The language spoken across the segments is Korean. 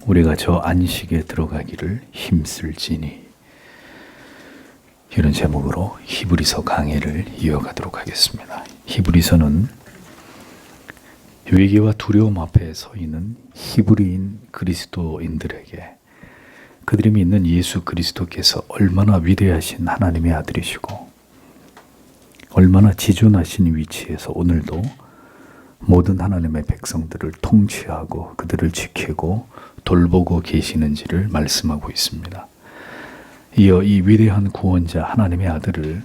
우리가 저 안식에 들어가기를 힘쓸지니, 이런 제목으로 히브리서 강해를 이어가도록 하겠습니다. 히브리서는 위기와 두려움 앞에 서 있는 히브리인 그리스도인들에게 그들이 믿는 예수 그리스도께서 얼마나 위대하신 하나님의 아들이시고 얼마나 지존하신 위치에서 오늘도 모든 하나님의 백성들을 통치하고 그들을 지키고 돌보고 계시는지를 말씀하고 있습니다. 이어 이 위대한 구원자 하나님의 아들을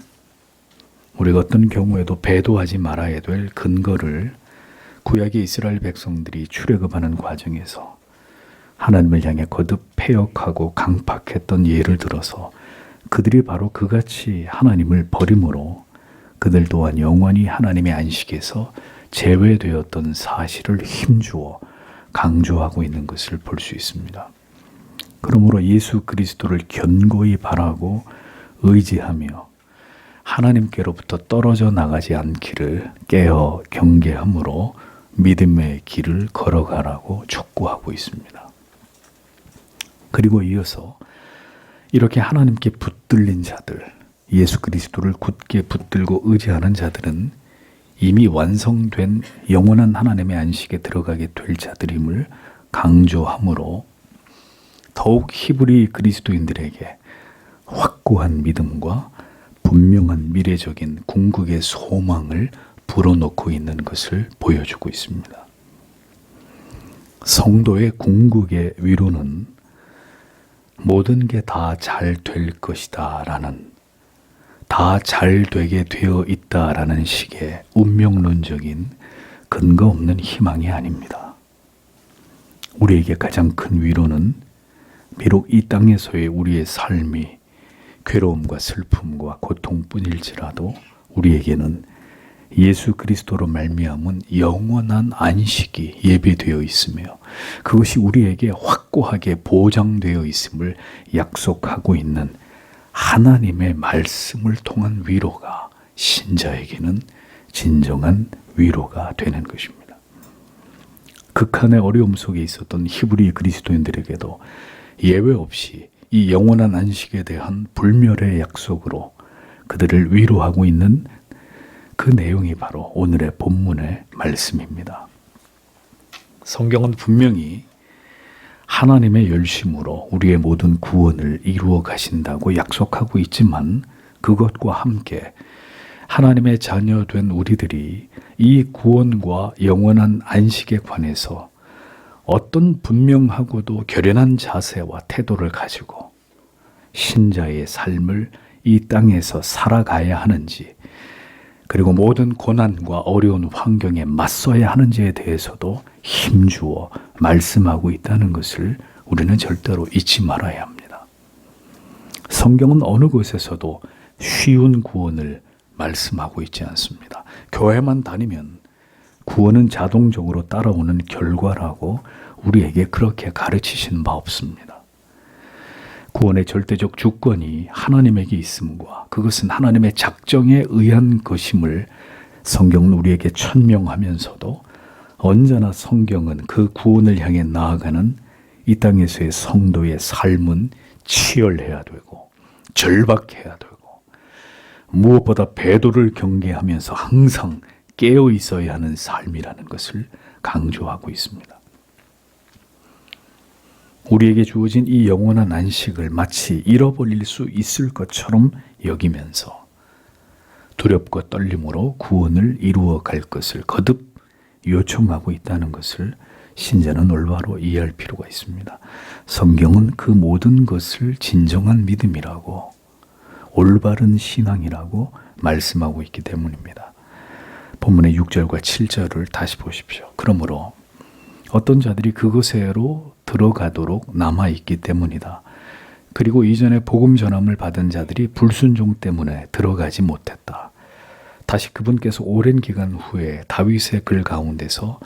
우리가 어떤 경우에도 배도하지 말아야 될 근거를 구약의 이스라엘 백성들이 출애굽하는 과정에서 하나님을 향해 거듭 패역하고 강팍했던 예를 들어서 그들이 바로 그같이 하나님을 버림으로 그들 또한 영원히 하나님의 안식에서 제외되었던 사실을 힘주어 강조하고 있는 것을 볼 수 있습니다. 그러므로 예수 그리스도를 견고히 바라고 의지하며 하나님께로부터 떨어져 나가지 않기를 깨어 경계함으로 믿음의 길을 걸어가라고 촉구하고 있습니다. 그리고 이어서 이렇게 하나님께 붙들린 자들, 예수 그리스도를 굳게 붙들고 의지하는 자들은 이미 완성된 영원한 하나님의 안식에 들어가게 될 자들임을 강조하므로 더욱 히브리 그리스도인들에게 확고한 믿음과 분명한 미래적인 궁극의 소망을 불어넣고 있는 것을 보여주고 있습니다. 성도의 궁극의 위로는 모든 게 다 잘 될 것이다 라는, 다 잘 되게 되어 있다 라는 식의 운명론적인 근거 없는 희망이 아닙니다. 우리에게 가장 큰 위로는 비록 이 땅에서의 우리의 삶이 괴로움과 슬픔과 고통뿐일지라도 우리에게는 예수 그리스도로 말미암은 영원한 안식이 예비되어 있으며 그것이 우리에게 확고하게 보장되어 있음을 약속하고 있는 하나님의 말씀을 통한 위로가 신자에게는 진정한 위로가 되는 것입니다. 극한의 어려움 속에 있었던 히브리 그리스도인들에게도 예외 없이 이 영원한 안식에 대한 불멸의 약속으로 그들을 위로하고 있는 그 내용이 바로 오늘의 본문의 말씀입니다. 성경은 분명히 하나님의 열심으로 우리의 모든 구원을 이루어 가신다고 약속하고 있지만 그것과 함께 하나님의 자녀된 우리들이 이 구원과 영원한 안식에 관해서 어떤 분명하고도 결연한 자세와 태도를 가지고 신자의 삶을 이 땅에서 살아가야 하는지, 그리고 모든 고난과 어려운 환경에 맞서야 하는지에 대해서도 힘주어 말씀하고 있다는 것을 우리는 절대로 잊지 말아야 합니다. 성경은 어느 곳에서도 쉬운 구원을 말씀하고 있지 않습니다. 교회만 다니면 구원은 자동적으로 따라오는 결과라고 우리에게 그렇게 가르치신 바 없습니다. 구원의 절대적 주권이 하나님에게 있음과 그것은 하나님의 작정에 의한 것임을 성경은 우리에게 천명하면서도 언제나 성경은 그 구원을 향해 나아가는 이 땅에서의 성도의 삶은 치열해야 되고 절박해야 되고 무엇보다 배도를 경계하면서 항상 깨어 있어야 하는 삶이라는 것을 강조하고 있습니다. 우리에게 주어진 이 영원한 안식을 마치 잃어버릴 수 있을 것처럼 여기면서 두렵고 떨림으로 구원을 이루어 갈 것을 거듭 요청하고 있다는 것을 신자는 올바로 이해할 필요가 있습니다. 성경은 그 모든 것을 진정한 믿음이라고, 올바른 신앙이라고 말씀하고 있기 때문입니다. 본문의 6절과 7절을 다시 보십시오. 그러므로 어떤 자들이 그것에로 들어가도록 남아있기 때문이다. 그리고 이전에 복음 전함을 받은 자들이 불순종 때문에 들어가지 못했다. 다시 그분께서 오랜 기간 후에 다윗의 글 가운데서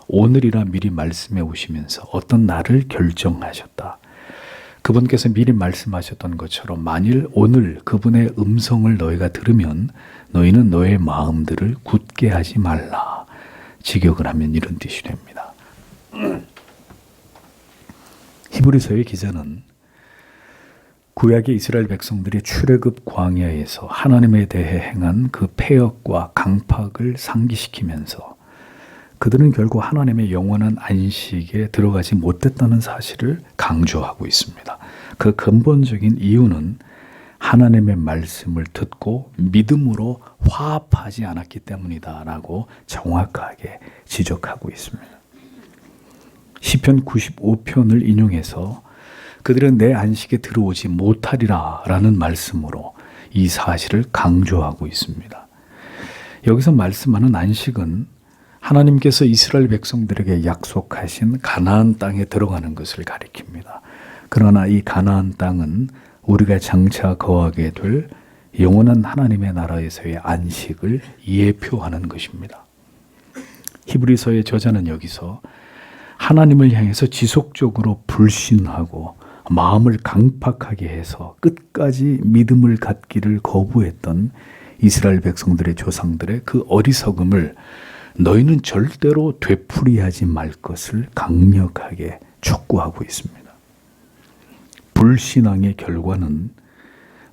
오늘이라 미리 말씀해 오시면서 어떤 날을 결정하셨다. 그분께서 미리 말씀하셨던 것처럼 만일 오늘 그분의 음성을 너희가 들으면 너희는 너의 마음들을 굳게 하지 말라. 직역을 하면 이런 뜻이 됩니다. 히브리서의 기자는 구약의 이스라엘 백성들이 출애굽 광야에서 하나님에 대해 행한 그 패역과 강팍을 상기시키면서 그들은 결국 하나님의 영원한 안식에 들어가지 못했다는 사실을 강조하고 있습니다. 그 근본적인 이유는 하나님의 말씀을 듣고 믿음으로 화합하지 않았기 때문이다라고 정확하게 지적하고 있습니다. 시편 95편을 인용해서 그들은 내 안식에 들어오지 못하리라 라는 말씀으로 이 사실을 강조하고 있습니다. 여기서 말씀하는 안식은 하나님께서 이스라엘 백성들에게 약속하신 가나안 땅에 들어가는 것을 가리킵니다. 그러나 이 가나안 땅은 우리가 장차 거하게 될 영원한 하나님의 나라에서의 안식을 예표하는 것입니다. 히브리서의 저자는 여기서 하나님을 향해서 지속적으로 불신하고 마음을 강팍하게 해서 끝까지 믿음을 갖기를 거부했던 이스라엘 백성들의 조상들의 그 어리석음을 너희는 절대로 되풀이하지 말 것을 강력하게 촉구하고 있습니다. 불신앙의 결과는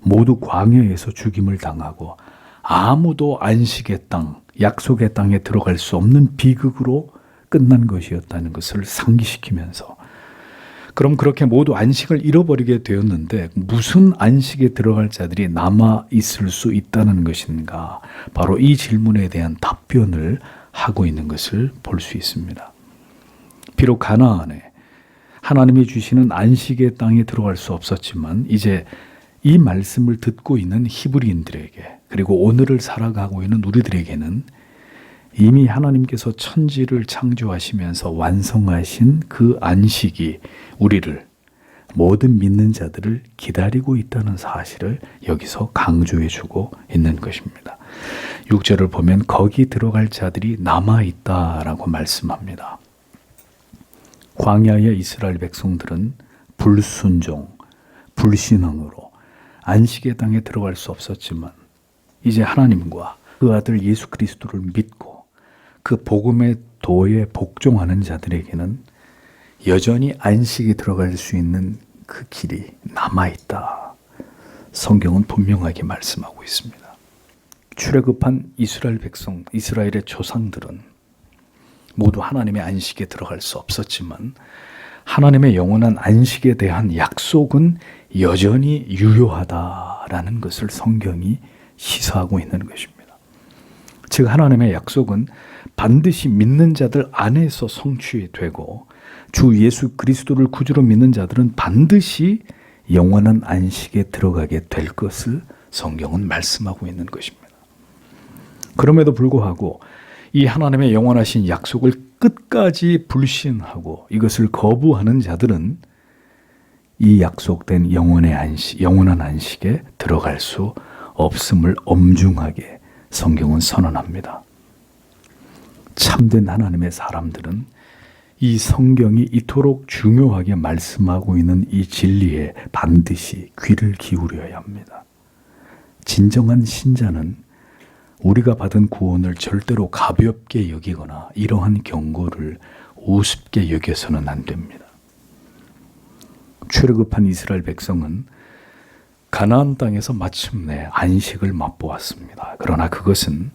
모두 광야에서 죽임을 당하고 아무도 안식의 땅, 약속의 땅에 들어갈 수 없는 비극으로 끝난 것이었다는 것을 상기시키면서 그럼 그렇게 모두 안식을 잃어버리게 되었는데 무슨 안식에 들어갈 자들이 남아 있을 수 있다는 것인가? 바로 이 질문에 대한 답변을 하고 있는 것을 볼 수 있습니다. 비록 가나안에 하나님이 주시는 안식의 땅에 들어갈 수 없었지만 이제 이 말씀을 듣고 있는 히브리인들에게 그리고 오늘을 살아가고 있는 우리들에게는 이미 하나님께서 천지를 창조하시면서 완성하신 그 안식이 우리를 모든 믿는 자들을 기다리고 있다는 사실을 여기서 강조해 주고 있는 것입니다. 6절을 보면 거기 들어갈 자들이 남아있다라고 말씀합니다. 광야의 이스라엘 백성들은 불순종, 불신앙으로 안식의 땅에 들어갈 수 없었지만 이제 하나님과 그 아들 예수 그리스도를 믿고 그 복음의 도에 복종하는 자들에게는 여전히 안식에 들어갈 수 있는 그 길이 남아있다. 성경은 분명하게 말씀하고 있습니다. 출애굽한 이스라엘 백성, 이스라엘의 조상들은 모두 하나님의 안식에 들어갈 수 없었지만 하나님의 영원한 안식에 대한 약속은 여전히 유효하다라는 것을 성경이 시사하고 있는 것입니다. 즉 하나님의 약속은 반드시 믿는 자들 안에서 성취되고 주 예수 그리스도를 구주로 믿는 자들은 반드시 영원한 안식에 들어가게 될 것을 성경은 말씀하고 있는 것입니다. 그럼에도 불구하고 이 하나님의 영원하신 약속을 끝까지 불신하고 이것을 거부하는 자들은 이 약속된 영원한 안식에 들어갈 수 없음을 엄중하게 성경은 선언합니다. 참된 하나님의 사람들은 이 성경이 이토록 중요하게 말씀하고 있는 이 진리에 반드시 귀를 기울여야 합니다. 진정한 신자는 우리가 받은 구원을 절대로 가볍게 여기거나 이러한 경고를 우습게 여겨서는 안 됩니다. 출애굽한 이스라엘 백성은 가나안 땅에서 마침내 안식을 맛보았습니다. 그러나 그것은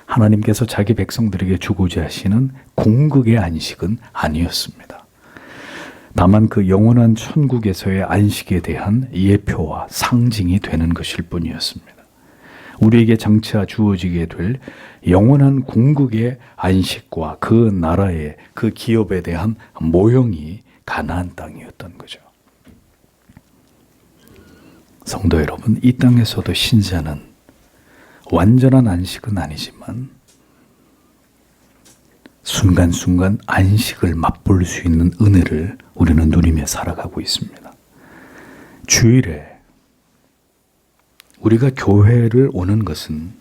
하나님께서 자기 백성들에게 주고자 하시는 궁극의 안식은 아니었습니다. 다만 그 영원한 천국에서의 안식에 대한 예표와 상징이 되는 것일 뿐이었습니다. 우리에게 장차 주어지게 될 영원한 궁극의 안식과 그 나라의 그 기업에 대한 모형이 가나안 땅이었던 거죠. 성도 여러분, 이 땅에서도 신자는 완전한 안식은 아니지만 순간순간 안식을 맛볼 수 있는 은혜를 우리는 누리며 살아가고 있습니다. 주일에 우리가 교회를 오는 것은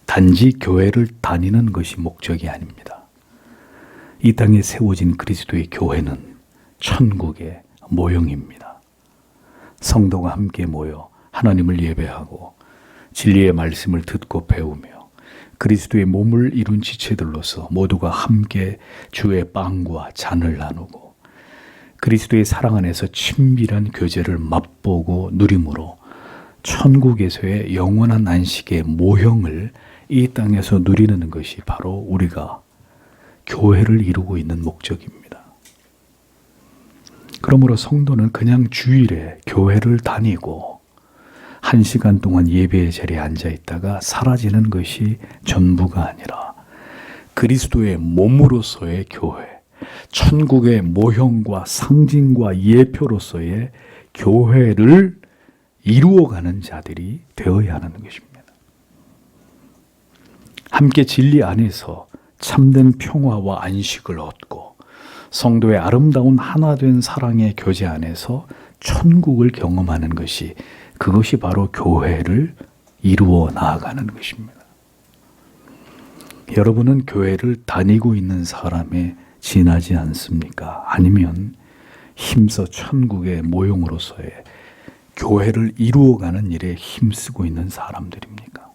단지 교회를 다니는 것이 목적이 아닙니다. 이 땅에 세워진 그리스도의 교회는 천국의 모형입니다. 성도가 함께 모여 하나님을 예배하고 진리의 말씀을 듣고 배우며 그리스도의 몸을 이룬 지체들로서 모두가 함께 주의 빵과 잔을 나누고 그리스도의 사랑 안에서 친밀한 교제를 맛보고 누림으로 천국에서의 영원한 안식의 모형을 이 땅에서 누리는 것이 바로 우리가 교회를 이루고 있는 목적입니다. 그러므로 성도는 그냥 주일에 교회를 다니고 1시간 동안 예배의 자리에 앉아 있다가 사라지는 것이 전부가 아니라 그리스도의 몸으로서의 교회, 천국의 모형과 상징과 예표로서의 교회를 이루어가는 자들이 되어야 하는 것입니다. 함께 진리 안에서 참된 평화와 안식을 얻고 성도의 아름다운 하나된 사랑의 교제 안에서 천국을 경험하는 것이, 그것이 바로 교회를 이루어 나아가는 것입니다. 여러분은 교회를 다니고 있는 사람에 지나지 않습니까? 아니면 힘써 천국의 모형으로서의 교회를 이루어가는 일에 힘쓰고 있는 사람들입니까?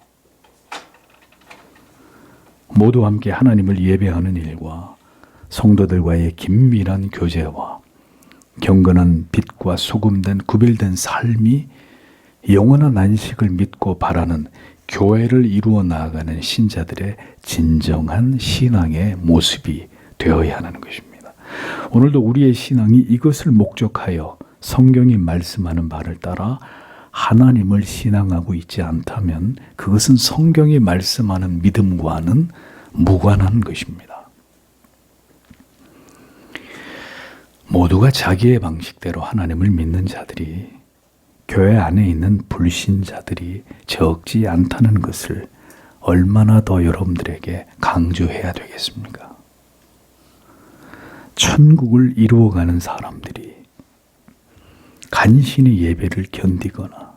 모두 함께 하나님을 예배하는 일과 성도들과의 긴밀한 교제와 경건한 빛과 소금된 구별된 삶이 영원한 안식을 믿고 바라는 교회를 이루어 나아가는 신자들의 진정한 신앙의 모습이 되어야 하는 것입니다. 오늘도 우리의 신앙이 이것을 목적하여 성경이 말씀하는 바를 따라 하나님을 신앙하고 있지 않다면 그것은 성경이 말씀하는 믿음과는 무관한 것입니다. 모두가 자기의 방식대로 하나님을 믿는 자들이, 교회 안에 있는 불신자들이 적지 않다는 것을 얼마나 더 여러분들에게 강조해야 되겠습니까? 천국을 이루어가는 사람들이 간신히 예배를 견디거나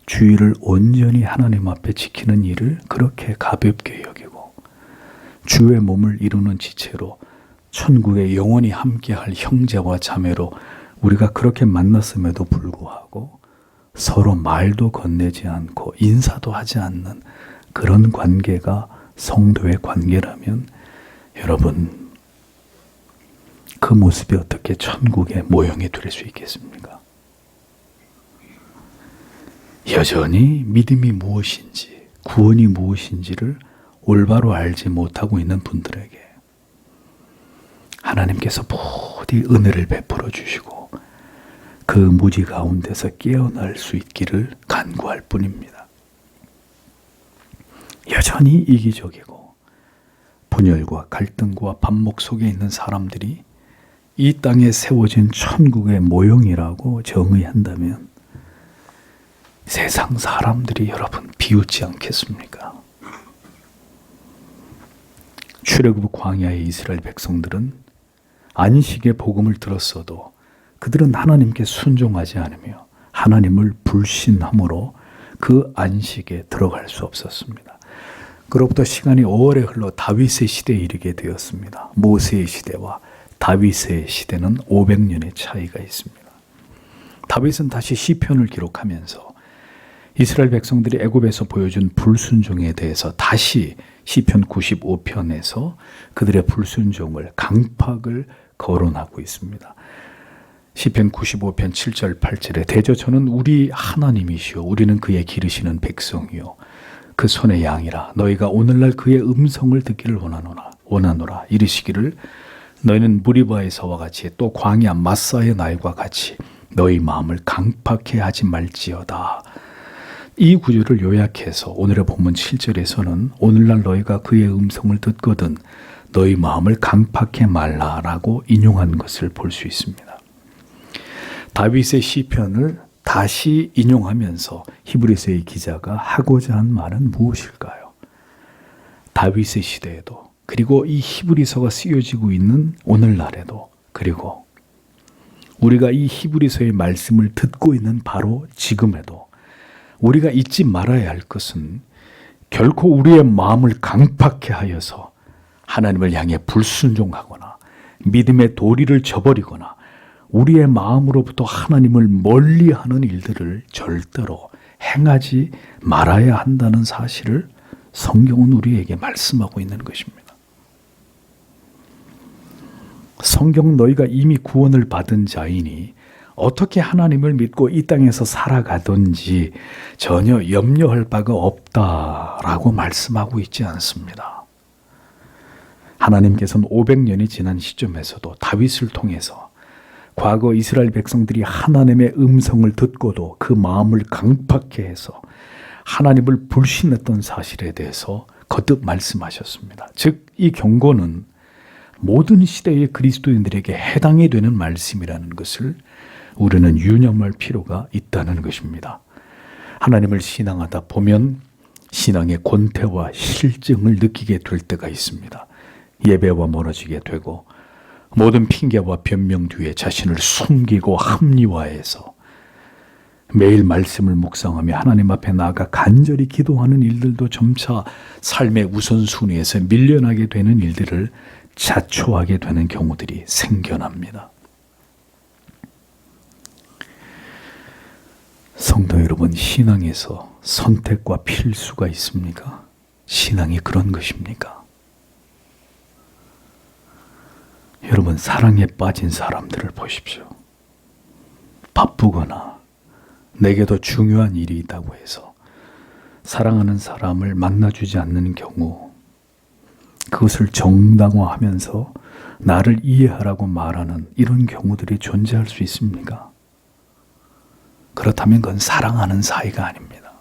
주일을 온전히 하나님 앞에 지키는 일을 그렇게 가볍게 여기고 주의 몸을 이루는 지체로 천국에 영원히 함께할 형제와 자매로 우리가 그렇게 만났음에도 불구하고 서로 말도 건네지 않고 인사도 하지 않는 그런 관계가 성도의 관계라면 여러분, 그 모습이 어떻게 천국의 모형이 될 수 있겠습니까? 여전히 믿음이 무엇인지, 구원이 무엇인지를 올바로 알지 못하고 있는 분들에게 하나님께서 부디 은혜를 베풀어 주시고 그 무지 가운데서 깨어날 수 있기를 간구할 뿐입니다. 여전히 이기적이고 분열과 갈등과 반목 속에 있는 사람들이 이 땅에 세워진 천국의 모형이라고 정의한다면 세상 사람들이 여러분 비웃지 않겠습니까? 출애굽 광야의 이스라엘 백성들은 안식의 복음을 들었어도 그들은 하나님께 순종하지 않으며 하나님을 불신함으로 그 안식에 들어갈 수 없었습니다. 그로부터 시간이 오래 흘러 다윗의 시대에 이르게 되었습니다. 모세의 시대와 다윗의 시대는 500년의 차이가 있습니다. 다윗은 다시 시편을 기록하면서 이스라엘 백성들이 애굽에서 보여준 불순종에 대해서 다시 시편 95편에서 그들의 불순종을, 강팍을 거론하고 있습니다. 시편 95편 7절 8절에 대저 저는 우리 하나님이시오 우리는 그의 기르시는 백성이요 그 손의 양이라 너희가 오늘날 그의 음성을 듣기를 원하노라 이르시기를 너희는 무리바에서와 같이 또 광야 마사의 날과 같이 너희 마음을 강팍해 하지 말지어다. 이 구절을 요약해서 오늘의 본문 7절에서는 오늘날 너희가 그의 음성을 듣거든 너희 마음을 강팍해 말라라고 인용한 것을 볼 수 있습니다. 다윗의 시편을 다시 인용하면서 히브리서의 기자가 하고자 한 말은 무엇일까요? 다윗의 시대에도 그리고 이 히브리서가 쓰여지고 있는 오늘날에도 그리고 우리가 이 히브리서의 말씀을 듣고 있는 바로 지금에도 우리가 잊지 말아야 할 것은 결코 우리의 마음을 강팍해 하여서 하나님을 향해 불순종하거나 믿음의 도리를 저버리거나 우리의 마음으로부터 하나님을 멀리하는 일들을 절대로 행하지 말아야 한다는 사실을 성경은 우리에게 말씀하고 있는 것입니다. 성경 너희가 이미 구원을 받은 자이니 어떻게 하나님을 믿고 이 땅에서 살아가든지 전혀 염려할 바가 없다라고 말씀하고 있지 않습니다. 하나님께서는 500년이 지난 시점에서도 다윗을 통해서 과거 이스라엘 백성들이 하나님의 음성을 듣고도 그 마음을 강팍해 해서 하나님을 불신했던 사실에 대해서 거듭 말씀하셨습니다. 즉, 이 경고는 모든 시대의 그리스도인들에게 해당이 되는 말씀이라는 것을 우리는 유념할 필요가 있다는 것입니다. 하나님을 신앙하다 보면 신앙의 권태와 실증을 느끼게 될 때가 있습니다. 예배와 멀어지게 되고 모든 핑계와 변명 뒤에 자신을 숨기고 합리화해서 매일 말씀을 묵상하며 하나님 앞에 나아가 간절히 기도하는 일들도 점차 삶의 우선순위에서 밀려나게 되는 일들을 자초하게 되는 경우들이 생겨납니다. 성도 여러분, 신앙에서 선택과 필수가 있습니까? 신앙이 그런 것입니까? 여러분, 사랑에 빠진 사람들을 보십시오. 바쁘거나 내게 더 중요한 일이 있다고 해서 사랑하는 사람을 만나주지 않는 경우, 그것을 정당화하면서 나를 이해하라고 말하는 이런 경우들이 존재할 수 있습니까? 그렇다면 그건 사랑하는 사이가 아닙니다.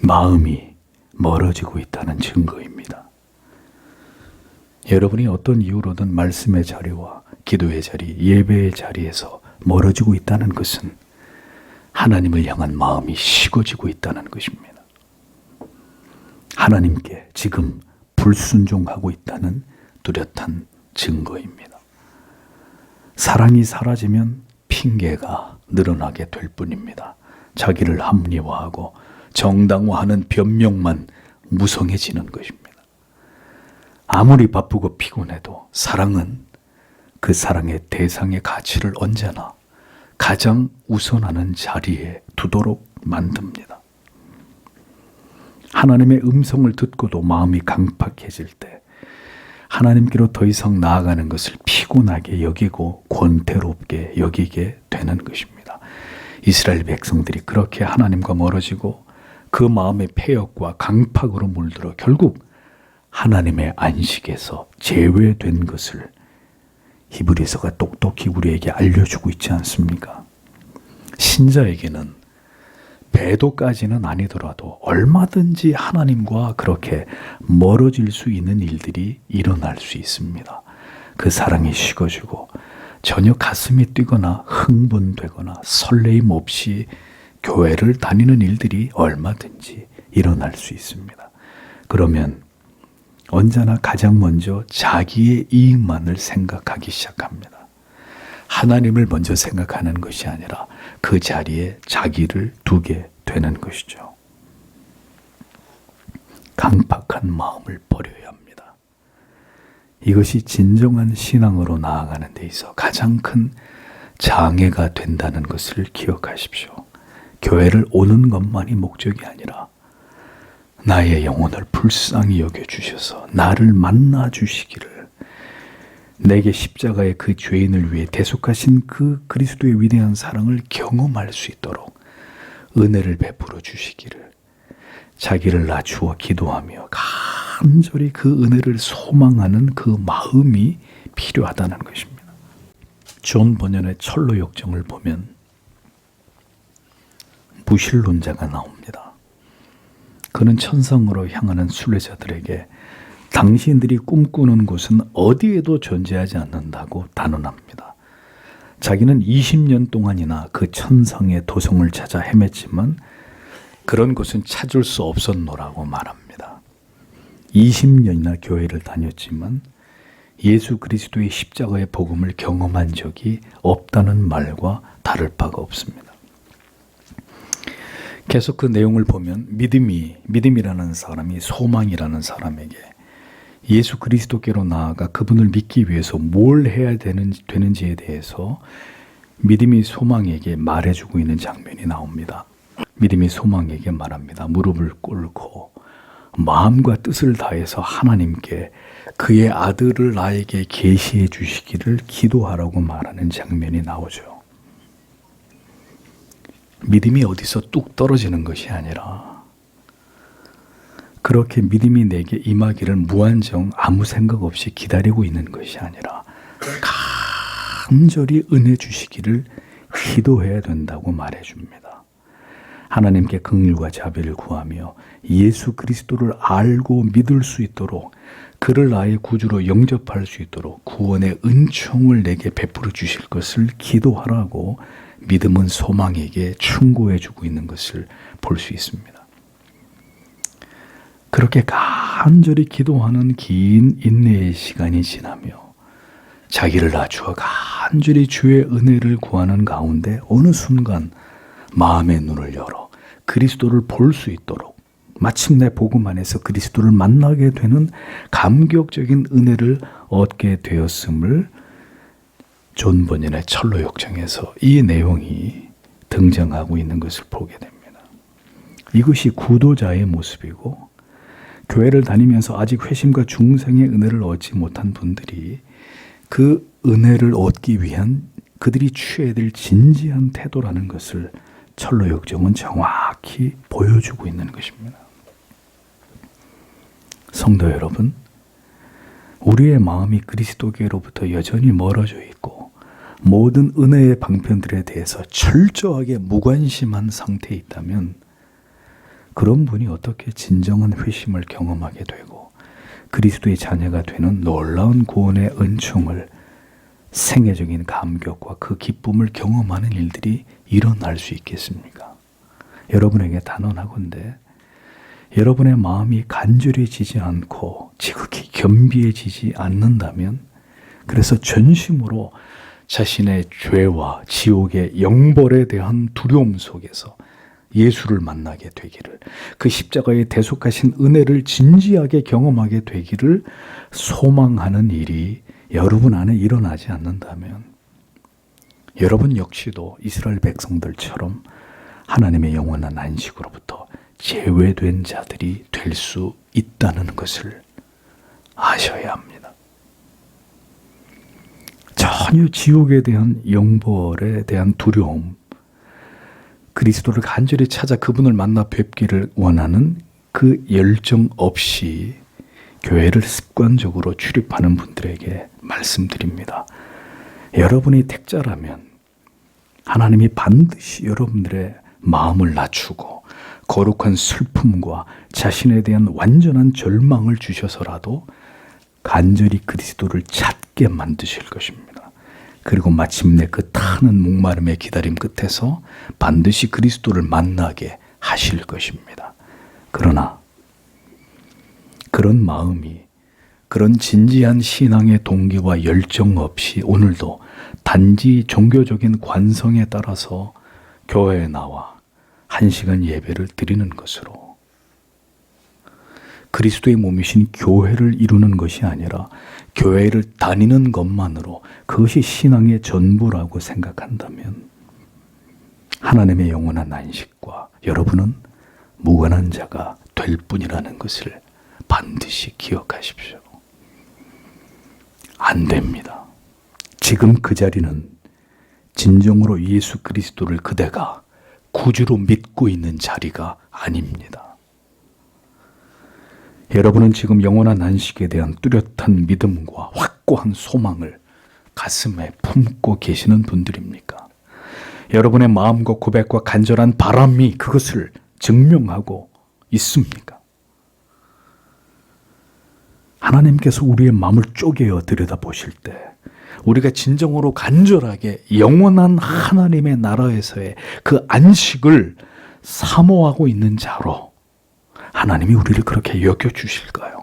마음이 멀어지고 있다는 증거입니다. 여러분이 어떤 이유로든 말씀의 자리와 기도의 자리, 예배의 자리에서 멀어지고 있다는 것은 하나님을 향한 마음이 식어지고 있다는 것입니다. 하나님께 지금 불순종하고 있다는 뚜렷한 증거입니다. 사랑이 사라지면 핑계가 늘어나게 될 뿐입니다. 자기를 합리화하고 정당화하는 변명만 무성해지는 것입니다. 아무리 바쁘고 피곤해도 사랑은 그 사랑의 대상의 가치를 언제나 가장 우선하는 자리에 두도록 만듭니다. 하나님의 음성을 듣고도 마음이 강팍해질 때 하나님께로 더 이상 나아가는 것을 피곤하게 여기고 권태롭게 여기게 되는 것입니다. 이스라엘 백성들이 그렇게 하나님과 멀어지고 그 마음의 패역과 강팍으로 물들어 결국 하나님의 안식에서 제외된 것을 히브리서가 똑똑히 우리에게 알려주고 있지 않습니까? 신자에게는 배도까지는 아니더라도 얼마든지 하나님과 그렇게 멀어질 수 있는 일들이 일어날 수 있습니다. 그 사랑이 식어지고 전혀 가슴이 뛰거나 흥분되거나 설레임 없이 교회를 다니는 일들이 얼마든지 일어날 수 있습니다. 그러면 언제나 가장 먼저 자기의 이익만을 생각하기 시작합니다. 하나님을 먼저 생각하는 것이 아니라 그 자리에 자기를 두게 되는 것이죠. 강팍한 마음을 버려야 합니다. 이것이 진정한 신앙으로 나아가는 데 있어 가장 큰 장애가 된다는 것을 기억하십시오. 교회를 오는 것만이 목적이 아니라 나의 영혼을 불쌍히 여겨주셔서 나를 만나주시기를, 내게 십자가의 그 죄인을 위해 대속하신 그 그리스도의 위대한 사랑을 경험할 수 있도록 은혜를 베풀어 주시기를 자기를 낮추어 기도하며 간절히 그 은혜를 소망하는 그 마음이 필요하다는 것입니다. 존 버년의 철로 역정을 보면 무신론자가 나옵니다. 그는 천상으로 향하는 순례자들에게 당신들이 꿈꾸는 곳은 어디에도 존재하지 않는다고 단언합니다. 자기는 20년 동안이나 그 천상의 도성을 찾아 헤맸지만 그런 곳은 찾을 수 없었노라고 말합니다. 20년이나 교회를 다녔지만 예수 그리스도의 십자가의 복음을 경험한 적이 없다는 말과 다를 바가 없습니다. 계속 그 내용을 보면 믿음이라는 사람이 소망이라는 사람에게 예수 그리스도께로 나아가 그분을 믿기 위해서 뭘 해야 되는지에 대해서 믿음이 소망에게 말해주고 있는 장면이 나옵니다. 믿음이 소망에게 말합니다. 무릎을 꿇고 마음과 뜻을 다해서 하나님께 그의 아들을 나에게 계시해 주시기를 기도하라고 말하는 장면이 나오죠. 믿음이 어디서 뚝 떨어지는 것이 아니라 그렇게 믿음이 내게 임하기를 무한정 아무 생각 없이 기다리고 있는 것이 아니라 간절히 은혜 주시기를 기도해야 된다고 말해줍니다. 하나님께 긍휼과 자비를 구하며 예수 그리스도를 알고 믿을 수 있도록 그를 나의 구주로 영접할 수 있도록 구원의 은총을 내게 베풀어 주실 것을 기도하라고 믿음은 소망에게 충고해 주고 있는 것을 볼 수 있습니다. 그렇게 간절히 기도하는 긴 인내의 시간이 지나며 자기를 낮추어 간절히 주의 은혜를 구하는 가운데 어느 순간 마음의 눈을 열어 그리스도를 볼 수 있도록 마침내 복음 안에서 그리스도를 만나게 되는 감격적인 은혜를 얻게 되었음을 존 버년의 철로 역정에서 이 내용이 등장하고 있는 것을 보게 됩니다. 이것이 구도자의 모습이고 교회를 다니면서 아직 회심과 중생의 은혜를 얻지 못한 분들이 그 은혜를 얻기 위한 그들이 취해야 될 진지한 태도라는 것을 철로 역정은 정확히 보여주고 있는 것입니다. 성도 여러분, 우리의 마음이 그리스도께로부터 여전히 멀어져 있고 모든 은혜의 방편들에 대해서 철저하게 무관심한 상태에 있다면 그런 분이 어떻게 진정한 회심을 경험하게 되고 그리스도의 자녀가 되는 놀라운 구원의 은총을 생애적인 감격과 그 기쁨을 경험하는 일들이 일어날 수 있겠습니까? 여러분에게 단언하건대 여러분의 마음이 간절해지지 않고 지극히 겸비해지지 않는다면 그래서 전심으로 자신의 죄와 지옥의 영벌에 대한 두려움 속에서 예수를 만나게 되기를 그 십자가의 대속하신 은혜를 진지하게 경험하게 되기를 소망하는 일이 여러분 안에 일어나지 않는다면 여러분 역시도 이스라엘 백성들처럼 하나님의 영원한 안식으로부터 제외된 자들이 될 수 있다는 것을 아셔야 합니다. 전혀 지옥에 대한 영벌에 대한 두려움, 그리스도를 간절히 찾아 그분을 만나 뵙기를 원하는 그 열정 없이 교회를 습관적으로 출입하는 분들에게 말씀드립니다. 여러분이 택자라면 하나님이 반드시 여러분들의 마음을 낮추고 거룩한 슬픔과 자신에 대한 완전한 절망을 주셔서라도 간절히 그리스도를 찾게 만드실 것입니다. 그리고 마침내 그 타는 목마름의 기다림 끝에서 반드시 그리스도를 만나게 하실 것입니다. 그러나 그런 마음이 그런 진지한 신앙의 동기와 열정 없이 오늘도 단지 종교적인 관성에 따라서 교회에 나와 1시간 예배를 드리는 것으로 그리스도의 몸이신 교회를 이루는 것이 아니라 교회를 다니는 것만으로 그것이 신앙의 전부라고 생각한다면 하나님의 영원한 안식과 여러분은 무관한 자가 될 뿐이라는 것을 반드시 기억하십시오. 안 됩니다. 지금 그 자리는 진정으로 예수 그리스도를 그대가 구주로 믿고 있는 자리가 아닙니다. 여러분은 지금 영원한 안식에 대한 뚜렷한 믿음과 확고한 소망을 가슴에 품고 계시는 분들입니까? 여러분의 마음과 고백과 간절한 바람이 그것을 증명하고 있습니까? 하나님께서 우리의 마음을 쪼개어 들여다보실 때 우리가 진정으로 간절하게 영원한 하나님의 나라에서의 그 안식을 사모하고 있는 자로 하나님이 우리를 그렇게 여겨주실까요?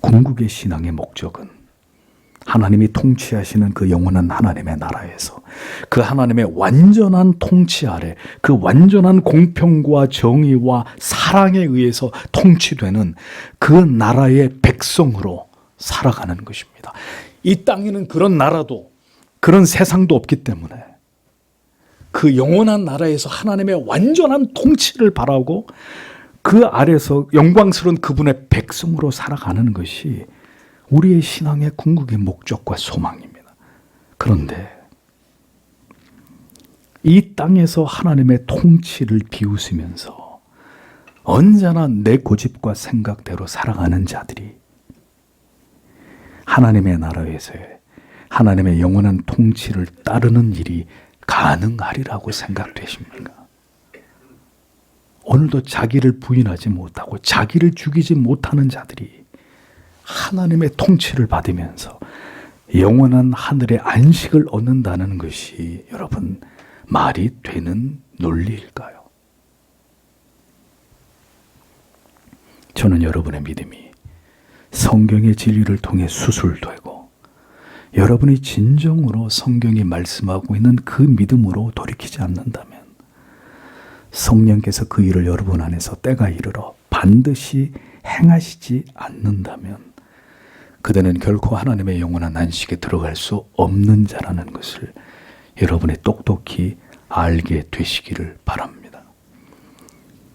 궁극의 신앙의 목적은 하나님이 통치하시는 그 영원한 하나님의 나라에서 그 하나님의 완전한 통치 아래 그 완전한 공평과 정의와 사랑에 의해서 통치되는 그 나라의 백성으로 살아가는 것입니다. 이 땅에는 그런 나라도 그런 세상도 없기 때문에 그 영원한 나라에서 하나님의 완전한 통치를 바라고 그 아래서 영광스러운 그분의 백성으로 살아가는 것이 우리의 신앙의 궁극의 목적과 소망입니다. 그런데 이 땅에서 하나님의 통치를 비웃으면서 언제나 내 고집과 생각대로 살아가는 자들이 하나님의 나라에서의 하나님의 영원한 통치를 따르는 일이 가능하리라고 생각되십니까? 오늘도 자기를 부인하지 못하고 자기를 죽이지 못하는 자들이 하나님의 통치를 받으면서 영원한 하늘의 안식을 얻는다는 것이 여러분 말이 되는 논리일까요? 저는 여러분의 믿음이 성경의 진리를 통해 수술되고 여러분이 진정으로 성경이 말씀하고 있는 그 믿음으로 돌이키지 않는다면 성령께서 그 일을 여러분 안에서 때가 이르러 반드시 행하시지 않는다면 그대는 결코 하나님의 영원한 안식에 들어갈 수 없는 자라는 것을 여러분이 똑똑히 알게 되시기를 바랍니다.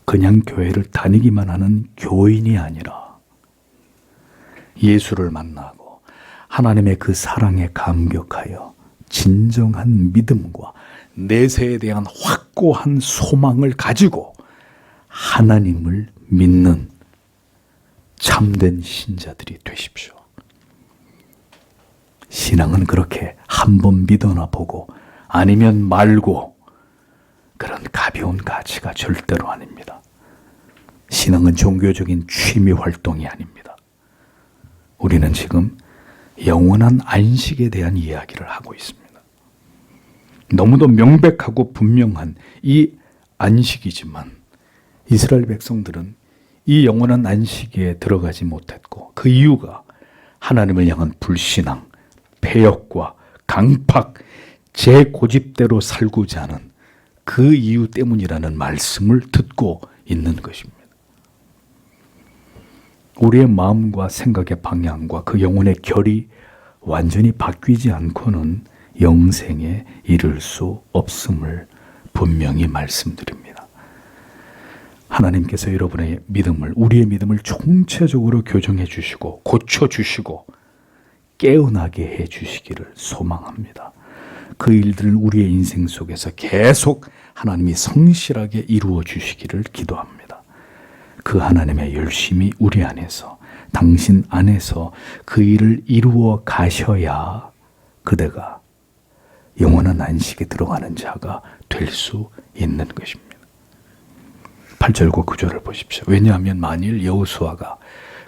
그냥 교회를 다니기만 하는 교인이 아니라 예수를 만나고 하나님의 그 사랑에 감격하여 진정한 믿음과 내세에 대한 확고한 소망을 가지고 하나님을 믿는 참된 신자들이 되십시오. 신앙은 그렇게 한번 믿어나 보고 아니면 말고 그런 가벼운 가치가 절대로 아닙니다. 신앙은 종교적인 취미 활동이 아닙니다. 우리는 지금 영원한 안식에 대한 이야기를 하고 있습니다. 너무도 명백하고 분명한 이 안식이지만 이스라엘 백성들은 이 영원한 안식에 들어가지 못했고 그 이유가 하나님을 향한 불신앙, 패역과 강팍, 제 고집대로 살고자 하는 그 이유 때문이라는 말씀을 듣고 있는 것입니다. 우리의 마음과 생각의 방향과 그 영혼의 결이 완전히 바뀌지 않고는 영생에 이를 수 없음을 분명히 말씀드립니다. 하나님께서 여러분의 믿음을, 우리의 믿음을 총체적으로 교정해 주시고 고쳐 주시고 깨어나게 해 주시기를 소망합니다. 그 일들을 우리의 인생 속에서 계속 하나님이 성실하게 이루어 주시기를 기도합니다. 그 하나님의 열심이 우리 안에서, 당신 안에서 그 일을 이루어 가셔야 그대가 영원한 안식에 들어가는 자가 될 수 있는 것입니다. 8절과 9절을 보십시오. 왜냐하면 만일 여호수아가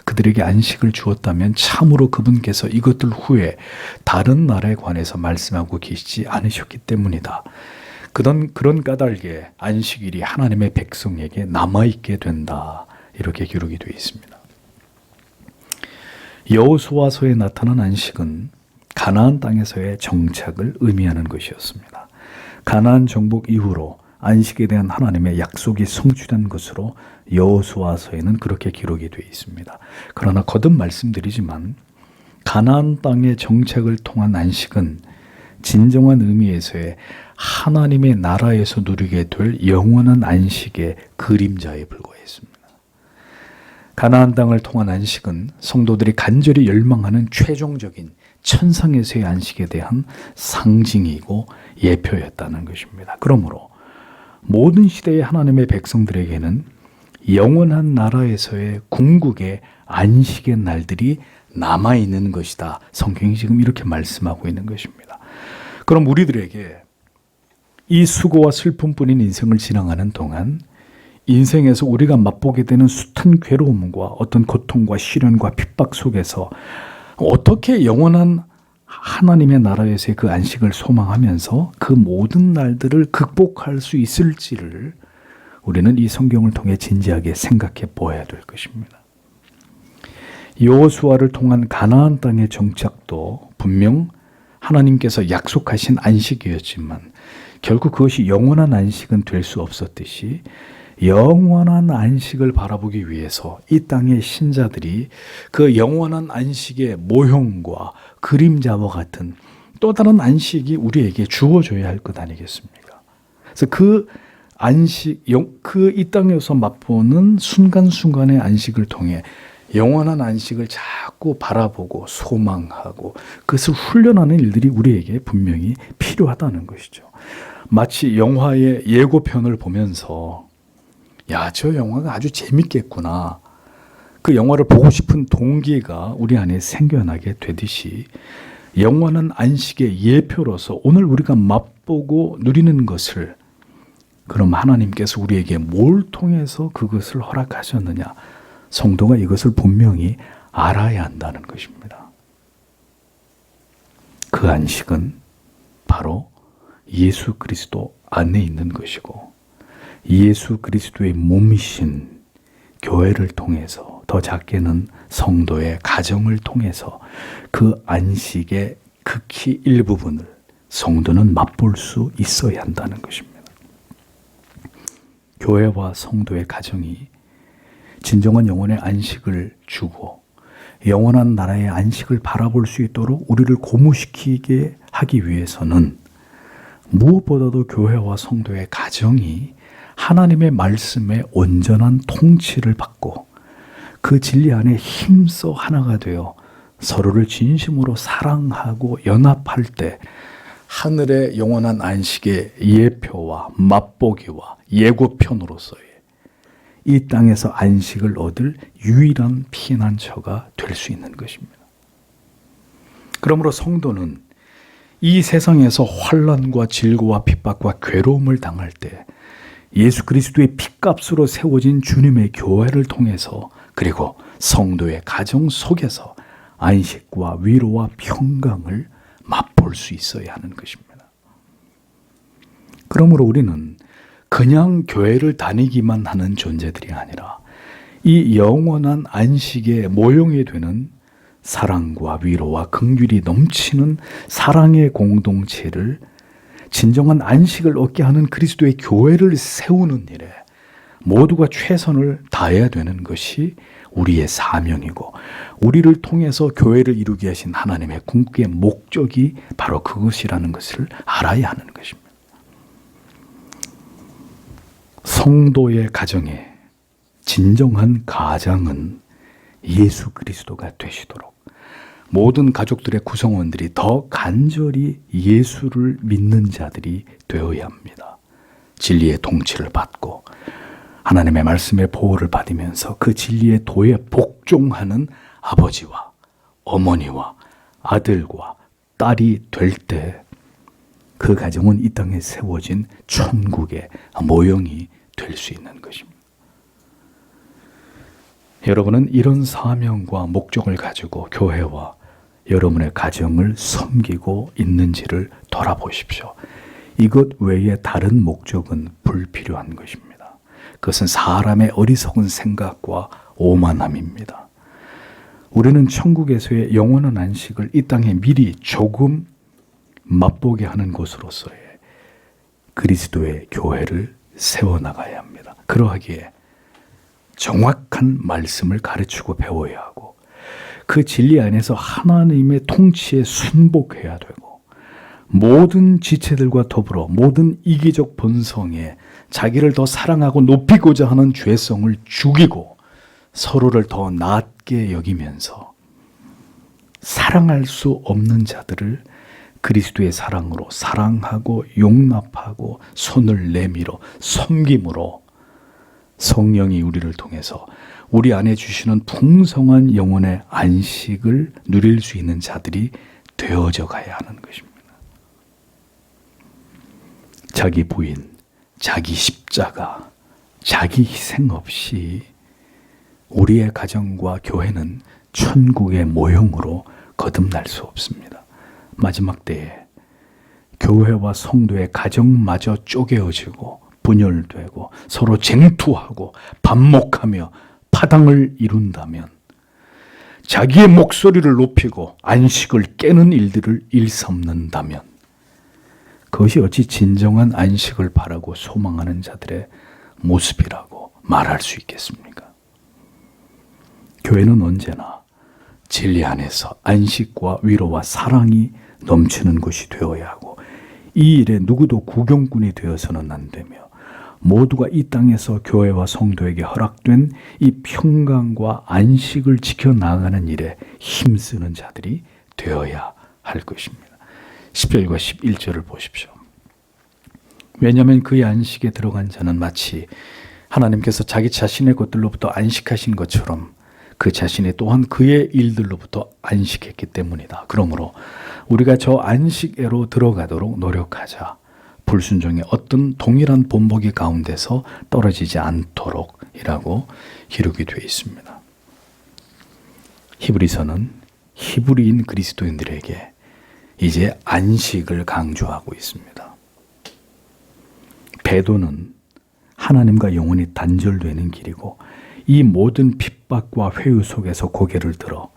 그들에게 안식을 주었다면 참으로 그분께서 이것들 후에 다른 나라에 관해서 말씀하고 계시지 않으셨기 때문이다. 그런 까닭에 안식일이 하나님의 백성에게 남아있게 된다. 이렇게 기록이 되어 있습니다. 여호수아서에 나타난 안식은 가나안 땅에서의 정착을 의미하는 것이었습니다. 가나안 정복 이후로 안식에 대한 하나님의 약속이 성취된 것으로 여호수아서에는 그렇게 기록이 되어 있습니다. 그러나 거듭 말씀드리지만 가나안 땅의 정착을 통한 안식은 진정한 의미에서의 하나님의 나라에서 누리게 될 영원한 안식의 그림자에 불과했습니다. 가나안 땅을 통한 안식은 성도들이 간절히 열망하는 최종적인 천상에서의 안식에 대한 상징이고 예표였다는 것입니다. 그러므로 모든 시대의 하나님의 백성들에게는 영원한 나라에서의 궁극의 안식의 날들이 남아있는 것이다. 성경이 지금 이렇게 말씀하고 있는 것입니다. 그럼 우리들에게 이 수고와 슬픔뿐인 인생을 지나가는 동안 인생에서 우리가 맛보게 되는 숱한 괴로움과 어떤 고통과 시련과 핍박 속에서 어떻게 영원한 하나님의 나라에서의 그 안식을 소망하면서 그 모든 날들을 극복할 수 있을지를 우리는 이 성경을 통해 진지하게 생각해 보아야 될 것입니다. 여호수아를 통한 가나안 땅의 정착도 분명 하나님께서 약속하신 안식이었지만 결국 그것이 영원한 안식은 될 수 없었듯이 영원한 안식을 바라보기 위해서 이 땅의 신자들이 그 영원한 안식의 모형과 그림자와 같은 또 다른 안식이 우리에게 주어져야 할 것 아니겠습니까? 그래서 그 안식, 그 이 땅에서 맛보는 순간순간의 안식을 통해 영원한 안식을 자꾸 바라보고 소망하고 그것을 훈련하는 일들이 우리에게 분명히 필요하다는 것이죠. 마치 영화의 예고편을 보면서 야, 저 영화가 아주 재밌겠구나. 그 영화를 보고 싶은 동기가 우리 안에 생겨나게 되듯이 영원한 안식의 예표로서 오늘 우리가 맛보고 누리는 것을 그럼 하나님께서 우리에게 뭘 통해서 그것을 허락하셨느냐? 성도가 이것을 분명히 알아야 한다는 것입니다. 그 안식은 바로 예수 그리스도 안에 있는 것이고 예수 그리스도의 몸이신 교회를 통해서 더 작게는 성도의 가정을 통해서 그 안식의 극히 일부분을 성도는 맛볼 수 있어야 한다는 것입니다. 교회와 성도의 가정이 진정한 영혼의 안식을 주고 영원한 나라의 안식을 바라볼 수 있도록 우리를 고무시키게 하기 위해서는 무엇보다도 교회와 성도의 가정이 하나님의 말씀에 온전한 통치를 받고 그 진리 안에 힘써 하나가 되어 서로를 진심으로 사랑하고 연합할 때 하늘의 영원한 안식의 예표와 맛보기와 예고편으로서의 이 땅에서 안식을 얻을 유일한 피난처가 될 수 있는 것입니다. 그러므로 성도는 이 세상에서 환난과 질고와 핍박과 괴로움을 당할 때 예수 그리스도의 핏값으로 세워진 주님의 교회를 통해서 그리고 성도의 가정 속에서 안식과 위로와 평강을 맛볼 수 있어야 하는 것입니다. 그러므로 우리는 그냥 교회를 다니기만 하는 존재들이 아니라 이 영원한 안식의 모형이 되는 사랑과 위로와 긍휼이 넘치는 사랑의 공동체를 진정한 안식을 얻게 하는 그리스도의 교회를 세우는 일에 모두가 최선을 다해야 되는 것이 우리의 사명이고 우리를 통해서 교회를 이루게 하신 하나님의 궁극의 목적이 바로 그것이라는 것을 알아야 하는 것입니다. 성도의 가정에 진정한 가장은 예수 그리스도가 되시도록 모든 가족들의 구성원들이 더 간절히 예수를 믿는 자들이 되어야 합니다. 진리의 통치를 받고 하나님의 말씀의 보호를 받으면서 그 진리의 도에 복종하는 아버지와 어머니와 아들과 딸이 될 때 그 가정은 이 땅에 세워진 천국의 모형이 될 수 있는 것입니다. 여러분은 이런 사명과 목적을 가지고 교회와 여러분의 가정을 섬기고 있는지를 돌아보십시오. 이것 외에 다른 목적은 불필요한 것입니다. 그것은 사람의 어리석은 생각과 오만함입니다. 우리는 천국에서의 영원한 안식을 이 땅에 미리 조금 맛보게 하는 곳으로서의 그리스도의 교회를 세워나가야 합니다. 그러하기에 정확한 말씀을 가르치고 배워야 하고 그 진리 안에서 하나님의 통치에 순복해야 되고 모든 지체들과 더불어 모든 이기적 본성에 자기를 더 사랑하고 높이고자 하는 죄성을 죽이고 서로를 더 낮게 여기면서 사랑할 수 없는 자들을 그리스도의 사랑으로 사랑하고 용납하고 손을 내밀어 섬김으로 성령이 우리를 통해서 우리 안에 주시는 풍성한 영혼의 안식을 누릴 수 있는 자들이 되어져 가야 하는 것입니다. 자기 부인, 자기 십자가, 자기 희생 없이 우리의 가정과 교회는 천국의 모형으로 거듭날 수 없습니다. 마지막 때에 교회와 성도의 가정마저 쪼개어지고 분열되고 서로 쟁투하고 반목하며 파당을 이룬다면 자기의 목소리를 높이고 안식을 깨는 일들을 일삼는다면 그것이 어찌 진정한 안식을 바라고 소망하는 자들의 모습이라고 말할 수 있겠습니까? 교회는 언제나 진리 안에서 안식과 위로와 사랑이 넘치는 곳이 되어야 하고 이 일에 누구도 구경꾼이 되어서는 안 되며 모두가 이 땅에서 교회와 성도에게 허락된 이 평강과 안식을 지켜나가는 일에 힘쓰는 자들이 되어야 할 것입니다. 10절과 11절을 보십시오. 왜냐하면 그의 안식에 들어간 자는 마치 하나님께서 자기 자신의 것들로부터 안식하신 것처럼 그 자신이 또한 그의 일들로부터 안식했기 때문이다. 그러므로 우리가 저 안식에로 들어가도록 노력하자. 불순종의 어떤 동일한 본보기 가운데서 떨어지지 않도록 이라고 기록이 되어 있습니다. 히브리서는 히브리인 그리스도인들에게 이제 안식을 강조하고 있습니다. 배도는 하나님과 영원히 단절되는 길이고 이 모든 핍박과 회유 속에서 고개를 들어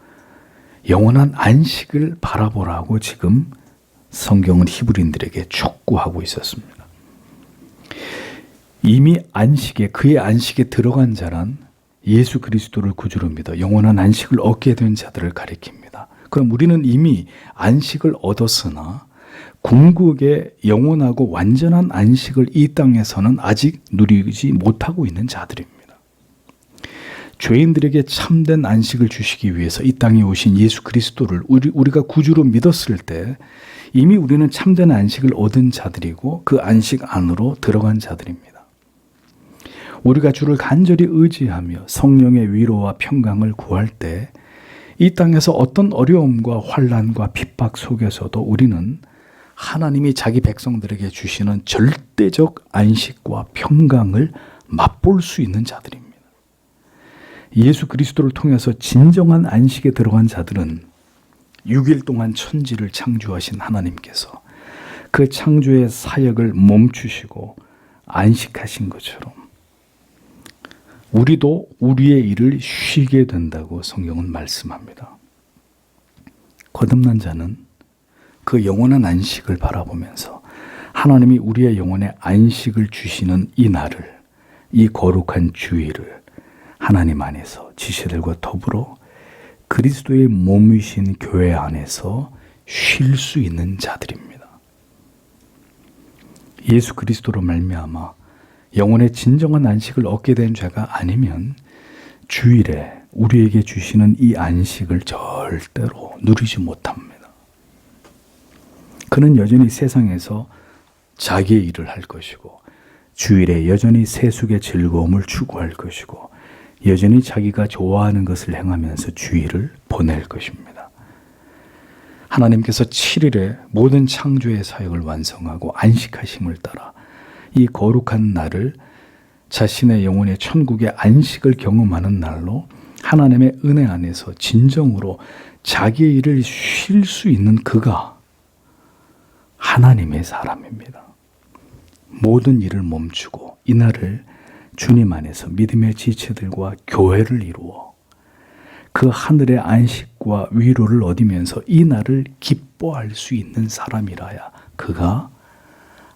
영원한 안식을 바라보라고 지금 성경은 히브리인들에게 촉구하고 있었습니다. 이미 그의 안식에 들어간 자란 예수 그리스도를 구주로 믿어 영원한 안식을 얻게 된 자들을 가리킵니다. 그럼 우리는 이미 안식을 얻었으나 궁극의 영원하고 완전한 안식을 이 땅에서는 아직 누리지 못하고 있는 자들입니다. 죄인들에게 참된 안식을 주시기 위해서 이 땅에 오신 예수 그리스도를 우리가 구주로 믿었을 때 이미 우리는 참된 안식을 얻은 자들이고 그 안식 안으로 들어간 자들입니다. 우리가 주를 간절히 의지하며 성령의 위로와 평강을 구할 때 이 땅에서 어떤 어려움과 환난과 핍박 속에서도 우리는 하나님이 자기 백성들에게 주시는 절대적 안식과 평강을 맛볼 수 있는 자들입니다. 예수 그리스도를 통해서 진정한 안식에 들어간 자들은 6일 동안 천지를 창조하신 하나님께서 그 창조의 사역을 멈추시고 안식하신 것처럼 우리도 우리의 일을 쉬게 된다고 성경은 말씀합니다. 거듭난 자는 그 영원한 안식을 바라보면서 하나님이 우리의 영혼에 안식을 주시는 이 날을, 이 거룩한 주일을 하나님 안에서 지체들과 더불어 그리스도의 몸이신 교회 안에서 쉴 수 있는 자들입니다. 예수 그리스도로 말미암아 영혼의 진정한 안식을 얻게 된 자가 아니면 주일에 우리에게 주시는 이 안식을 절대로 누리지 못합니다. 그는 여전히 세상에서 자기의 일을 할 것이고 주일에 여전히 세속의 즐거움을 추구할 것이고 여전히 자기가 좋아하는 것을 행하면서 주일을 보낼 것입니다. 하나님께서 7일에 모든 창조의 사역을 완성하고 안식하심을 따라 이 거룩한 날을 자신의 영혼의 천국의 안식을 경험하는 날로 하나님의 은혜 안에서 진정으로 자기의 일을 쉴 수 있는 그가 하나님의 사람입니다. 모든 일을 멈추고 이 날을 주님 안에서 믿음의 지체들과 교회를 이루어 그 하늘의 안식과 위로를 얻으면서 이 날을 기뻐할 수 있는 사람이라야 그가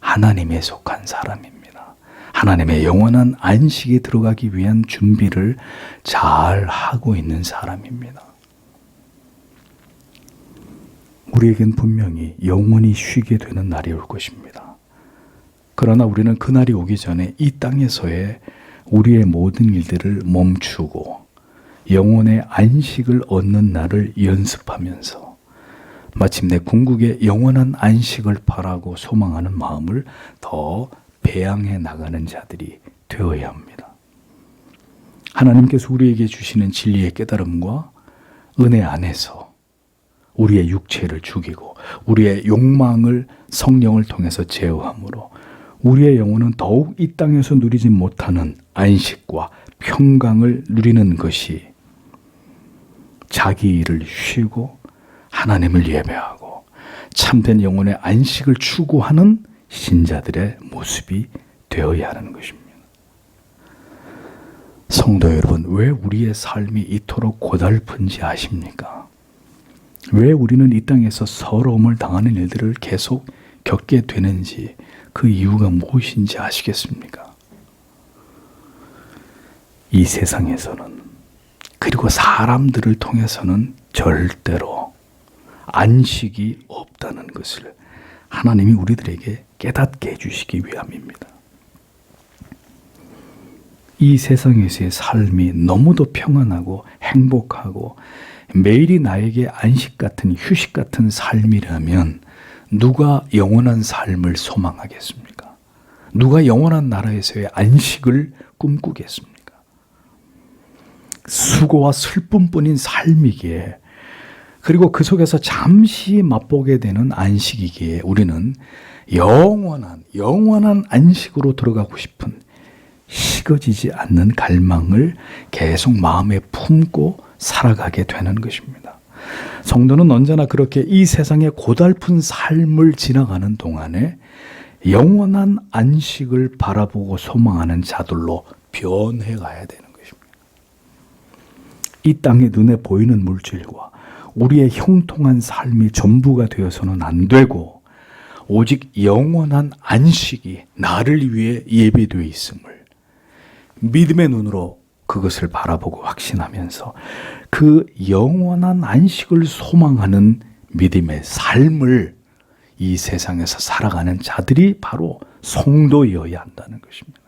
하나님에 속한 사람입니다. 하나님의 영원한 안식에 들어가기 위한 준비를 잘 하고 있는 사람입니다. 우리에겐 분명히 영원히 쉬게 되는 날이 올 것입니다. 그러나 우리는 그날이 오기 전에 이 땅에서의 우리의 모든 일들을 멈추고 영혼의 안식을 얻는 날을 연습하면서 마침내 궁극의 영원한 안식을 바라고 소망하는 마음을 더 배양해 나가는 자들이 되어야 합니다. 하나님께서 우리에게 주시는 진리의 깨달음과 은혜 안에서 우리의 육체를 죽이고 우리의 욕망을 성령을 통해서 제어함으로 우리의 영혼은 더욱 이 땅에서 누리지 못하는 안식과 평강을 누리는 것이 자기 일을 쉬고 하나님을 예배하고 참된 영혼의 안식을 추구하는 신자들의 모습이 되어야 하는 것입니다. 성도 여러분, 왜 우리의 삶이 이토록 고달픈지 아십니까? 왜 우리는 이 땅에서 서러움을 당하는 일들을 계속 겪게 되는지 그 이유가 무엇인지 아시겠습니까? 이 세상에서는 그리고 사람들을 통해서는 절대로 안식이 없다는 것을 하나님이 우리들에게 깨닫게 해주시기 위함입니다. 이 세상에서의 삶이 너무도 평안하고 행복하고 매일이 나에게 안식 같은 휴식 같은 삶이라면 누가 영원한 삶을 소망하겠습니까? 누가 영원한 나라에서의 안식을 꿈꾸겠습니까? 수고와 슬픔뿐인 삶이기에, 그리고 그 속에서 잠시 맛보게 되는 안식이기에 우리는 영원한 안식으로 들어가고 싶은 식어지지 않는 갈망을 계속 마음에 품고 살아가게 되는 것입니다. 성도는 언제나 그렇게 이 세상의 고달픈 삶을 지나가는 동안에 영원한 안식을 바라보고 소망하는 자들로 변해가야 되는 것입니다. 이 땅의 눈에 보이는 물질과 우리의 형통한 삶이 전부가 되어서는 안 되고, 오직 영원한 안식이 나를 위해 예비되어 있음을 믿음의 눈으로 그것을 바라보고 확신하면서 그 영원한 안식을 소망하는 믿음의 삶을 이 세상에서 살아가는 자들이 바로 성도여야 한다는 것입니다.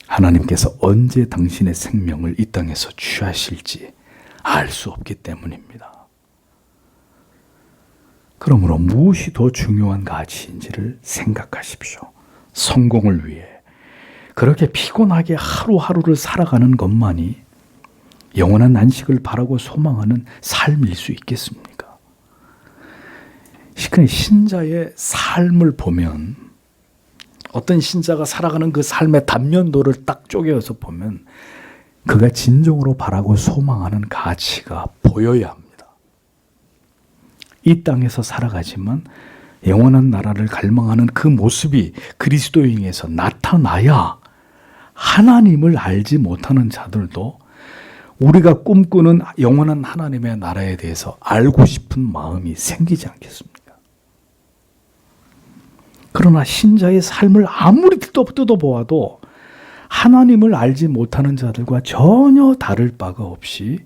하나님께서 언제 당신의 생명을 이 땅에서 취하실지 알 수 없기 때문입니다. 그러므로 무엇이 더 중요한 가치인지를 생각하십시오. 성공을 위해 그렇게 피곤하게 하루하루를 살아가는 것만이 영원한 안식을 바라고 소망하는 삶일 수 있겠습니까? 신자의 삶을 보면, 어떤 신자가 살아가는 그 삶의 단면도를 딱 쪼개어서 보면 그가 진정으로 바라고 소망하는 가치가 보여야 합니다. 이 땅에서 살아가지만 영원한 나라를 갈망하는 그 모습이 그리스도인에서 나타나야 하나님을 알지 못하는 자들도 우리가 꿈꾸는 영원한 하나님의 나라에 대해서 알고 싶은 마음이 생기지 않겠습니까? 그러나 신자의 삶을 아무리 뜯어보아도 하나님을 알지 못하는 자들과 전혀 다를 바가 없이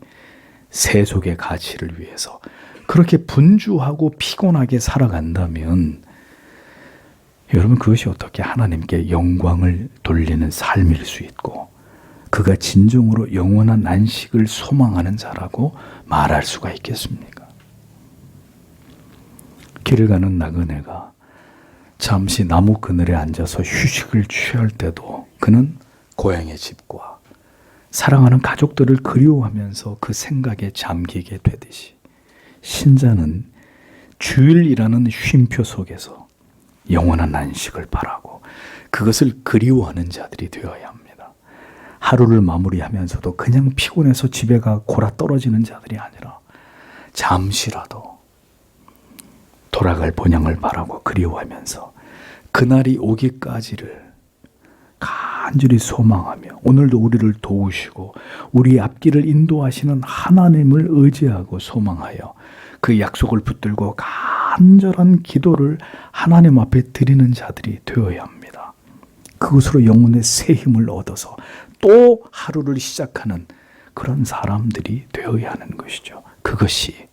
세속의 가치를 위해서 그렇게 분주하고 피곤하게 살아간다면 여러분, 그것이 어떻게 하나님께 영광을 돌리는 삶일 수 있고 그가 진정으로 영원한 안식을 소망하는 자라고 말할 수가 있겠습니까? 길을 가는 나그네가 잠시 나무 그늘에 앉아서 휴식을 취할 때도 그는 고향의 집과 사랑하는 가족들을 그리워하면서 그 생각에 잠기게 되듯이, 신자는 주일이라는 쉼표 속에서 영원한 안식을 바라고 그것을 그리워하는 자들이 되어야 합니다. 하루를 마무리하면서도 그냥 피곤해서 집에 가 골아 떨어지는 자들이 아니라 잠시라도 돌아갈 본향을 바라고 그리워하면서 그날이 오기까지를 간절히 소망하며 오늘도 우리를 도우시고 우리의 앞길을 인도하시는 하나님을 의지하고 소망하여 그 약속을 붙들고 간절한 기도를 하나님 앞에 드리는 자들이 되어야 합니다. 그것으로 영혼의 새 힘을 얻어서 또 하루를 시작하는 그런 사람들이 되어야 하는 것이죠. 그것이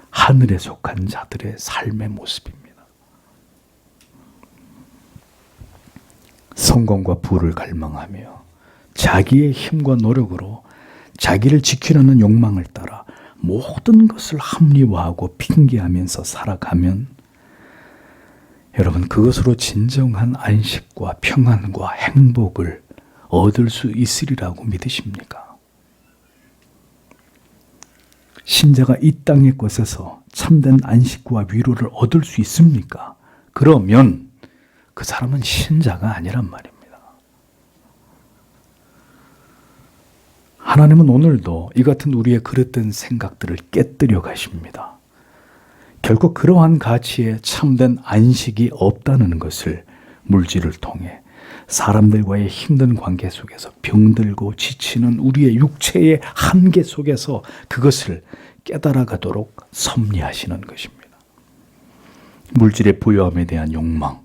하늘에 속한 자들의 삶의 모습입니다. 성공과 부를 갈망하며 자기의 힘과 노력으로 자기를 지키려는 욕망을 따라 모든 것을 합리화하고 핑계하면서 살아가면 여러분, 그것으로 진정한 안식과 평안과 행복을 얻을 수 있으리라고 믿으십니까? 신자가 이 땅의 것에서 참된 안식과 위로를 얻을 수 있습니까? 그러면 그 사람은 신자가 아니란 말입니다. 하나님은 오늘도 이 같은 우리의 그릇된 생각들을 깨뜨려 가십니다. 결코 그러한 가치에 참된 안식이 없다는 것을 물질을 통해 사람들과의 힘든 관계 속에서 병들고 지치는 우리의 육체의 한계 속에서 그것을 깨달아 가도록 섭리하시는 것입니다. 물질의 부요함에 대한 욕망,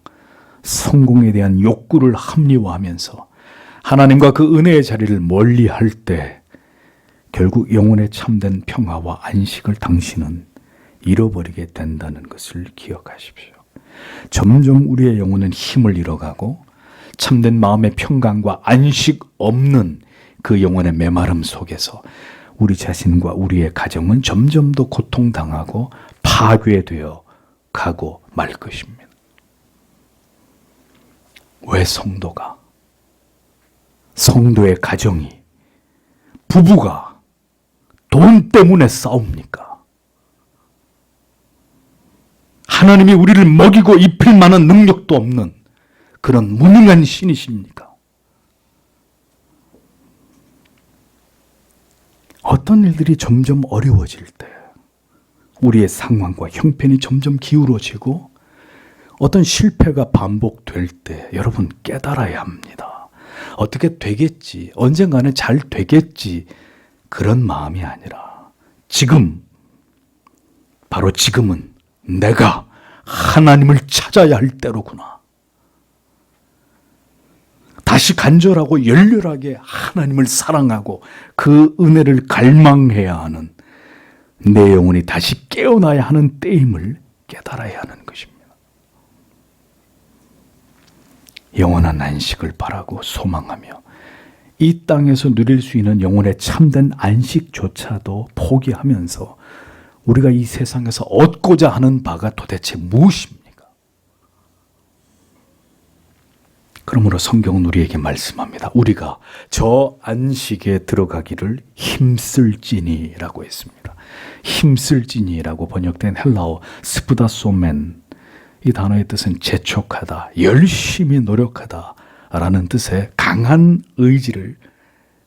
성공에 대한 욕구를 합리화하면서 하나님과 그 은혜의 자리를 멀리할 때 결국 영혼의 참된 평화와 안식을 당신은 잃어버리게 된다는 것을 기억하십시오. 점점 우리의 영혼은 힘을 잃어가고 참된 마음의 평강과 안식 없는 그 영혼의 메마름 속에서 우리 자신과 우리의 가정은 점점 더 고통당하고 파괴되어 가고 말 것입니다. 왜 성도의 가정이, 부부가 돈 때문에 싸웁니까? 하나님이 우리를 먹이고 입힐 만한 능력도 없는 그런 무능한 신이십니까? 어떤 일들이 점점 어려워질 때, 우리의 상황과 형편이 점점 기울어지고 어떤 실패가 반복될 때 여러분 깨달아야 합니다. 어떻게 되겠지, 언젠가는 잘 되겠지, 그런 마음이 아니라 지금, 바로 지금은 내가 하나님을 찾아야 할 때로구나. 다시 간절하고 열렬하게 하나님을 사랑하고 그 은혜를 갈망해야 하는, 내 영혼이 다시 깨어나야 하는 때임을 깨달아야 하는 것입니다. 영원한 안식을 바라고 소망하며 이 땅에서 누릴 수 있는 영혼의 참된 안식조차도 포기하면서 우리가 이 세상에서 얻고자 하는 바가 도대체 무엇입니까? 그러므로 성경은 우리에게 말씀합니다. 우리가 저 안식에 들어가기를 힘쓸지니라고 했습니다. 힘쓸지니라고 번역된 헬라어 스푸다소멘, 이 단어의 뜻은 재촉하다, 열심히 노력하다 라는 뜻의 강한 의지를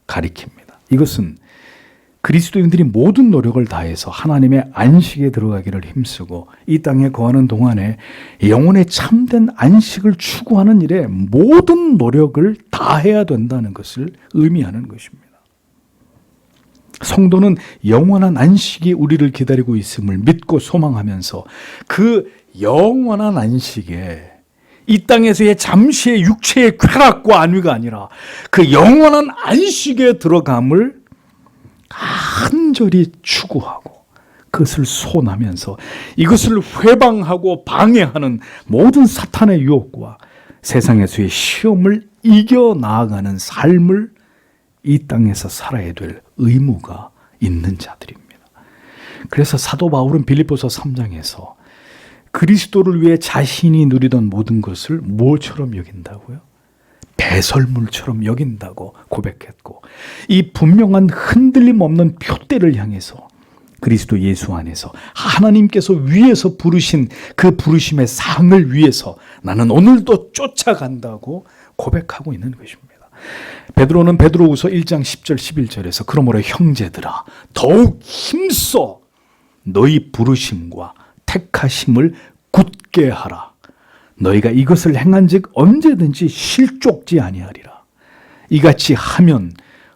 가리킵니다. 이것은 그리스도인들이 모든 노력을 다해서 하나님의 안식에 들어가기를 힘쓰고 이 땅에 거하는 동안에 영혼의 참된 안식을 추구하는 일에 모든 노력을 다해야 된다는 것을 의미하는 것입니다. 성도는 영원한 안식이 우리를 기다리고 있음을 믿고 소망하면서 그 영원한 안식에 이 땅에서의 잠시의 육체의 쾌락과 안위가 아니라 그 영원한 안식에 들어감을 간절히 추구하고 그것을 소원하면서 이것을 회방하고 방해하는 모든 사탄의 유혹과 세상에서의 시험을 이겨나가는 삶을 이 땅에서 살아야 될 의무가 있는 자들입니다. 그래서 사도 바울은 빌립보서 3장에서 그리스도를 위해 자신이 누리던 모든 것을 무엇처럼 여긴다고요? 배설물처럼 여긴다고 고백했고, 이 분명한 흔들림 없는 표대를 향해서 그리스도 예수 안에서 하나님께서 위에서 부르신 그 부르심의 상을 위해서 나는 오늘도 쫓아간다고 고백하고 있는 것입니다. 베드로는 베드로후서 1장 10절 11절에서 그러므로 형제들아 더욱 힘써 너희 부르심과 택하심을 굳게 하라. 너희가 이것을 행한즉 언제든지 실족지 아니하리라. 이같이 하면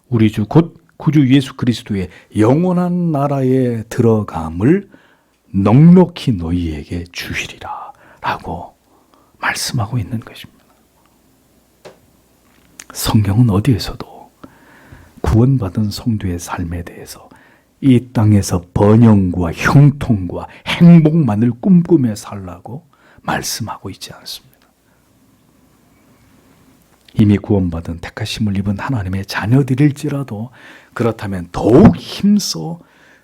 우리 주 곧 구주 예수 그리스도의 영원한 나라에 들어감을 넉넉히 너희에게 주시리라 라고 말씀하고 있는 것입니다. 성경은 어디에서도 구원받은 성도의 삶에 대해서 이 땅에서 번영과 형통과 행복만을 꿈꾸며 살라고 말씀하고 있지 않습니다. 이미 구원받은 택하심을 입은 하나님의 자녀들일지라도 그렇다면 더욱 힘써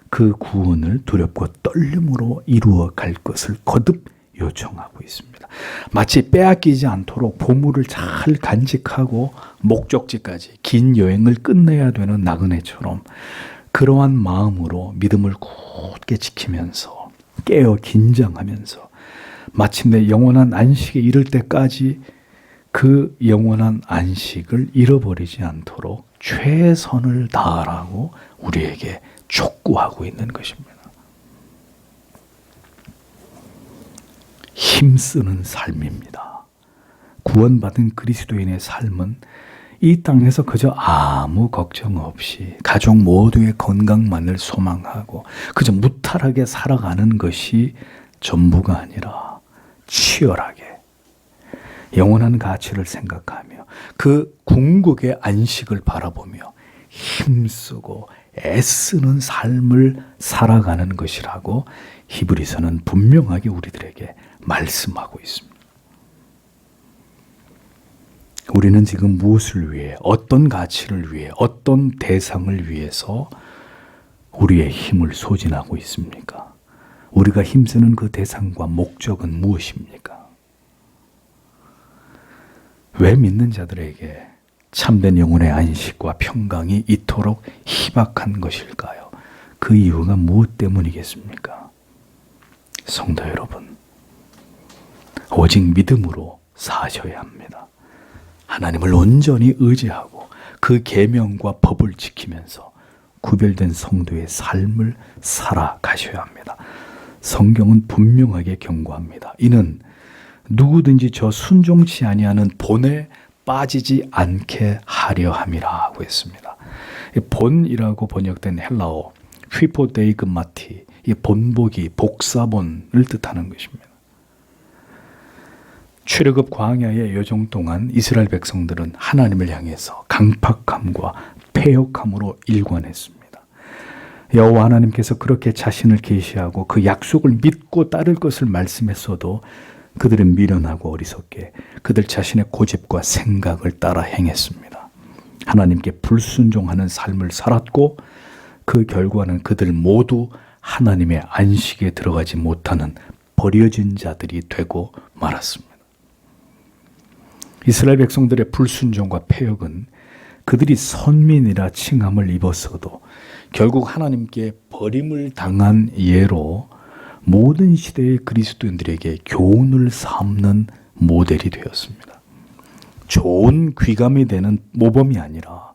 그 구원을 두렵고 떨림으로 이루어 갈 것을 거듭 요청하고 있습니다. 마치 빼앗기지 않도록 보물을 잘 간직하고 목적지까지 긴 여행을 끝내야 되는 나그네처럼 그러한 마음으로 믿음을 굳게 지키면서 깨어 긴장하면서 마침내 영원한 안식에 이를 때까지 그 영원한 안식을 잃어버리지 않도록 최선을 다하라고 우리에게 촉구하고 있는 것입니다. 힘쓰는 삶입니다. 구원받은 그리스도인의 삶은 이 땅에서 그저 아무 걱정 없이 가족 모두의 건강만을 소망하고 그저 무탈하게 살아가는 것이 전부가 아니라 치열하게 영원한 가치를 생각하며 그 궁극의 안식을 바라보며 힘쓰고 애쓰는 삶을 살아가는 것이라고 히브리서는 분명하게 우리들에게 말씀하고 있습니다. 우리는 지금 무엇을 위해, 어떤 가치를 위해, 어떤 대상을 위해서 우리의 힘을 소진하고 있습니까? 우리가 힘쓰는 그 대상과 목적은 무엇입니까? 왜 믿는 자들에게 참된 영혼의 안식과 평강이 이토록 희박한 것일까요? 그 이유가 무엇 때문이겠습니까? 성도 여러분, 오직 믿음으로 사셔야 합니다. 하나님을 온전히 의지하고 그 계명과 법을 지키면서 구별된 성도의 삶을 살아가셔야 합니다. 성경은 분명하게 경고합니다. 이는 누구든지 저 순종치 아니하는 본에 빠지지 않게 하려 함이라 하고 있습니다. 본이라고 번역된 헬라어 휘포데이그마티, 이 본보기, 복사본을 뜻하는 것입니다. 출애굽 광야의 여정 동안 이스라엘 백성들은 하나님을 향해서 강팍함과 패역함으로 일관했습니다. 여호와 하나님께서 그렇게 자신을 계시하고 그 약속을 믿고 따를 것을 말씀했어도 그들은 미련하고 어리석게 그들 자신의 고집과 생각을 따라 행했습니다. 하나님께 불순종하는 삶을 살았고 그 결과는 그들 모두 하나님의 안식에 들어가지 못하는 버려진 자들이 되고 말았습니다. 이스라엘 백성들의 불순종과 패역은 그들이 선민이라 칭함을 입었어도 결국 하나님께 버림을 당한 예로 모든 시대의 그리스도인들에게 교훈을 삼는 모델이 되었습니다. 좋은 귀감이 되는 모범이 아니라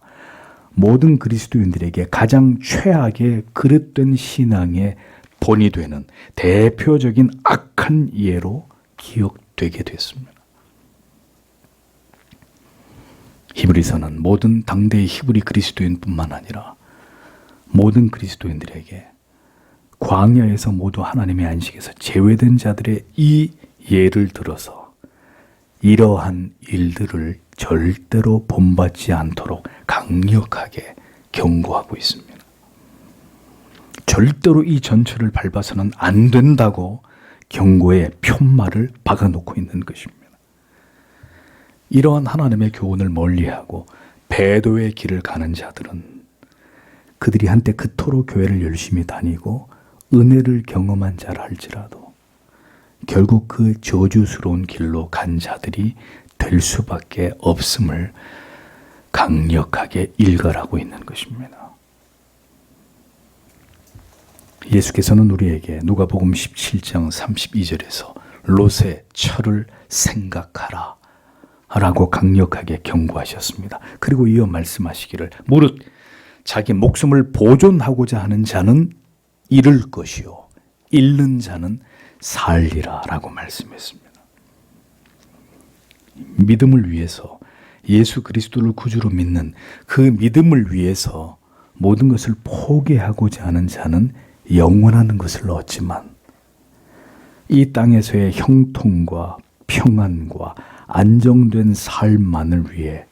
모든 그리스도인들에게 가장 최악의 그릇된 신앙의 본이 되는 대표적인 악한 예로 기억되게 됐습니다. 히브리서는 모든 당대의 히브리 그리스도인뿐만 아니라 모든 그리스도인들에게 광야에서 모두 하나님의 안식에서 제외된 자들의 이 예를 들어서 이러한 일들을 절대로 본받지 않도록 강력하게 경고하고 있습니다. 절대로 이 전철을 밟아서는 안 된다고 경고의 표말을 박아놓고 있는 것입니다. 이러한 하나님의 교훈을 멀리하고 배도의 길을 가는 자들은 그들이 한때 그토록 교회를 열심히 다니고 은혜를 경험한 자라 할지라도 결국 그 저주스러운 길로 간 자들이 될 수밖에 없음을 강력하게 일갈하고 있는 것입니다. 예수께서는 우리에게 누가복음 17장 32절에서 롯의 철을 생각하라 라고 강력하게 경고하셨습니다. 그리고 이어 말씀하시기를 무릇 자기 목숨을 보존하고자 하는 자는 잃을 것이요 잃는 자는 살리라 라고 말씀했습니다. 믿음을 위해서 예수 그리스도를 구주로 믿는 그 믿음을 위해서 모든 것을 포기하고자 하는 자는 영원한 것을 얻지만 이 땅에서의 형통과 평안과 안정된 삶만을 위해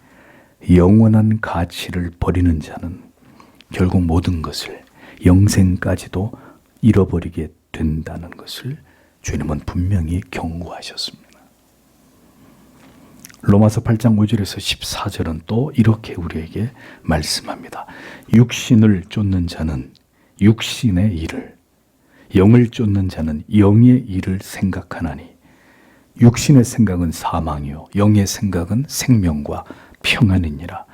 영원한 가치를 버리는 자는 결국 모든 것을 영생까지도 잃어버리게 된다는 것을 주님은 분명히 경고하셨습니다. 로마서 8장 5절에서 14절은 또 이렇게 우리에게 말씀합니다. 육신을 쫓는 자는 육신의 일을, 영을 쫓는 자는 영의 일을 생각하나니 육신의 생각은 사망이요 영의 생각은 생명과 평안이니라.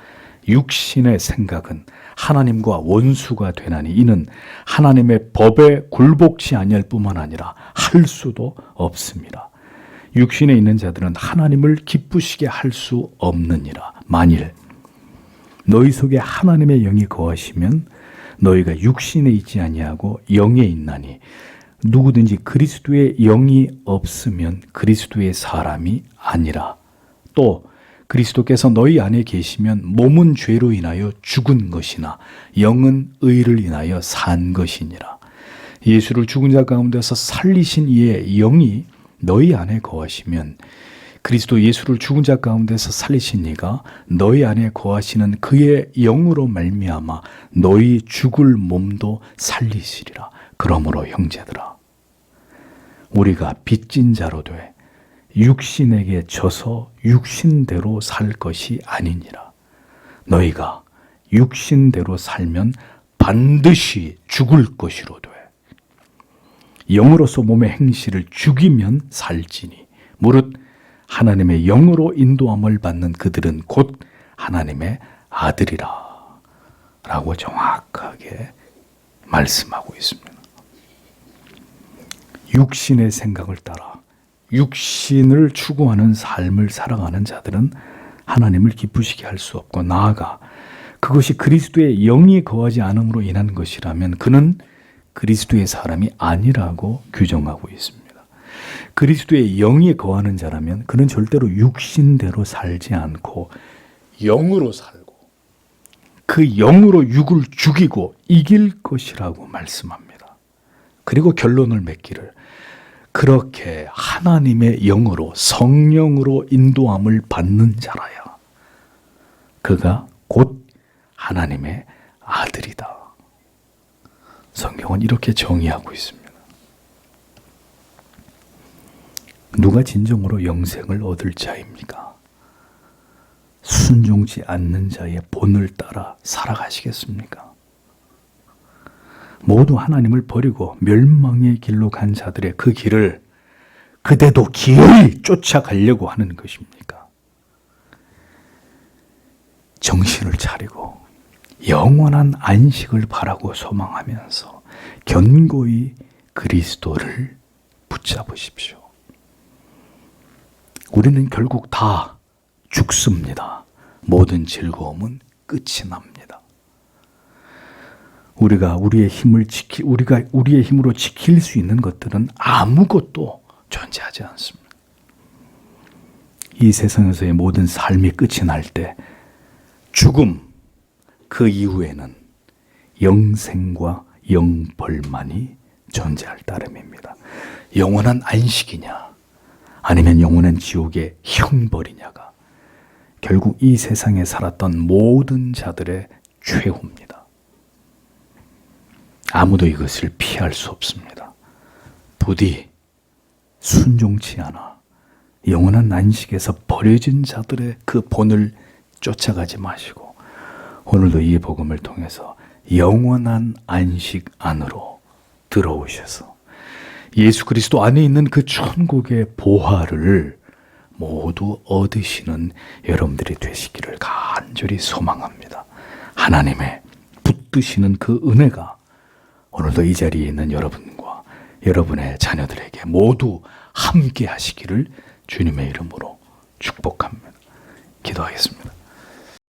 육신의 생각은 하나님과 원수가 되나니 이는 하나님의 법에 굴복치 아니할 뿐만 아니라 할 수도 없습니다. 육신에 있는 자들은 하나님을 기쁘시게 할 수 없느니라. 만일 너희 속에 하나님의 영이 거하시면 너희가 육신에 있지 아니하고 영에 있나니 누구든지 그리스도의 영이 없으면 그리스도의 사람이 아니라. 또 그리스도께서 너희 안에 계시면 몸은 죄로 인하여 죽은 것이나 영은 의를 인하여 산 것이니라. 예수를 죽은 자 가운데서 살리신 이의 영이 너희 안에 거하시면 그리스도 예수를 죽은 자 가운데서 살리신 이가 너희 안에 거하시는 그의 영으로 말미암아 너희 죽을 몸도 살리시리라. 그러므로 형제들아 우리가 빚진 자로 돼 육신에게 져서 육신대로 살 것이 아니니라. 너희가 육신대로 살면 반드시 죽을 것이로되 영으로서 몸의 행실을 죽이면 살지니 무릇 하나님의 영으로 인도함을 받는 그들은 곧 하나님의 아들이라 라고 정확하게 말씀하고 있습니다. 육신의 생각을 따라 육신을 추구하는 삶을 살아가는 자들은 하나님을 기쁘시게 할 수 없고, 나아가 그것이 그리스도의 영이 거하지 않음으로 인한 것이라면 그는 그리스도의 사람이 아니라고 규정하고 있습니다. 그리스도의 영이 거하는 자라면 그는 절대로 육신대로 살지 않고 영으로 살고 그 영으로 육을 죽이고 이길 것이라고 말씀합니다. 그리고 결론을 맺기를 그렇게 하나님의 영으로 성령으로 인도함을 받는 자라야 그가 곧 하나님의 아들이다. 성경은 이렇게 정의하고 있습니다. 누가 진정으로 영생을 얻을 자입니까? 순종치 않는 자의 본을 따라 살아가시겠습니까? 모두 하나님을 버리고 멸망의 길로 간 자들의 그 길을 그대도 기어이 쫓아가려고 하는 것입니까? 정신을 차리고 영원한 안식을 바라고 소망하면서 견고히 그리스도를 붙잡으십시오. 우리는 결국 다 죽습니다. 모든 즐거움은 끝이 납니다. 우리가 우리의 힘으로 지킬 수 있는 것들은 아무것도 존재하지 않습니다. 이 세상에서의 모든 삶이 끝이 날 때 죽음, 그 이후에는 영생과 영벌만이 존재할 따름입니다. 영원한 안식이냐 아니면 영원한 지옥의 형벌이냐가 결국 이 세상에 살았던 모든 자들의 최후입니다. 아무도 이것을 피할 수 없습니다. 부디 순종치 않아 영원한 안식에서 버려진 자들의 그 본을 쫓아가지 마시고 오늘도 이 복음을 통해서 영원한 안식 안으로 들어오셔서 예수 그리스도 안에 있는 그 천국의 보화를 모두 얻으시는 여러분들이 되시기를 간절히 소망합니다. 하나님의 붙드시는 그 은혜가 오늘도 이 자리에 있는 여러분과 여러분의 자녀들에게 모두 함께 하시기를 주님의 이름으로 축복합니다. 기도하겠습니다.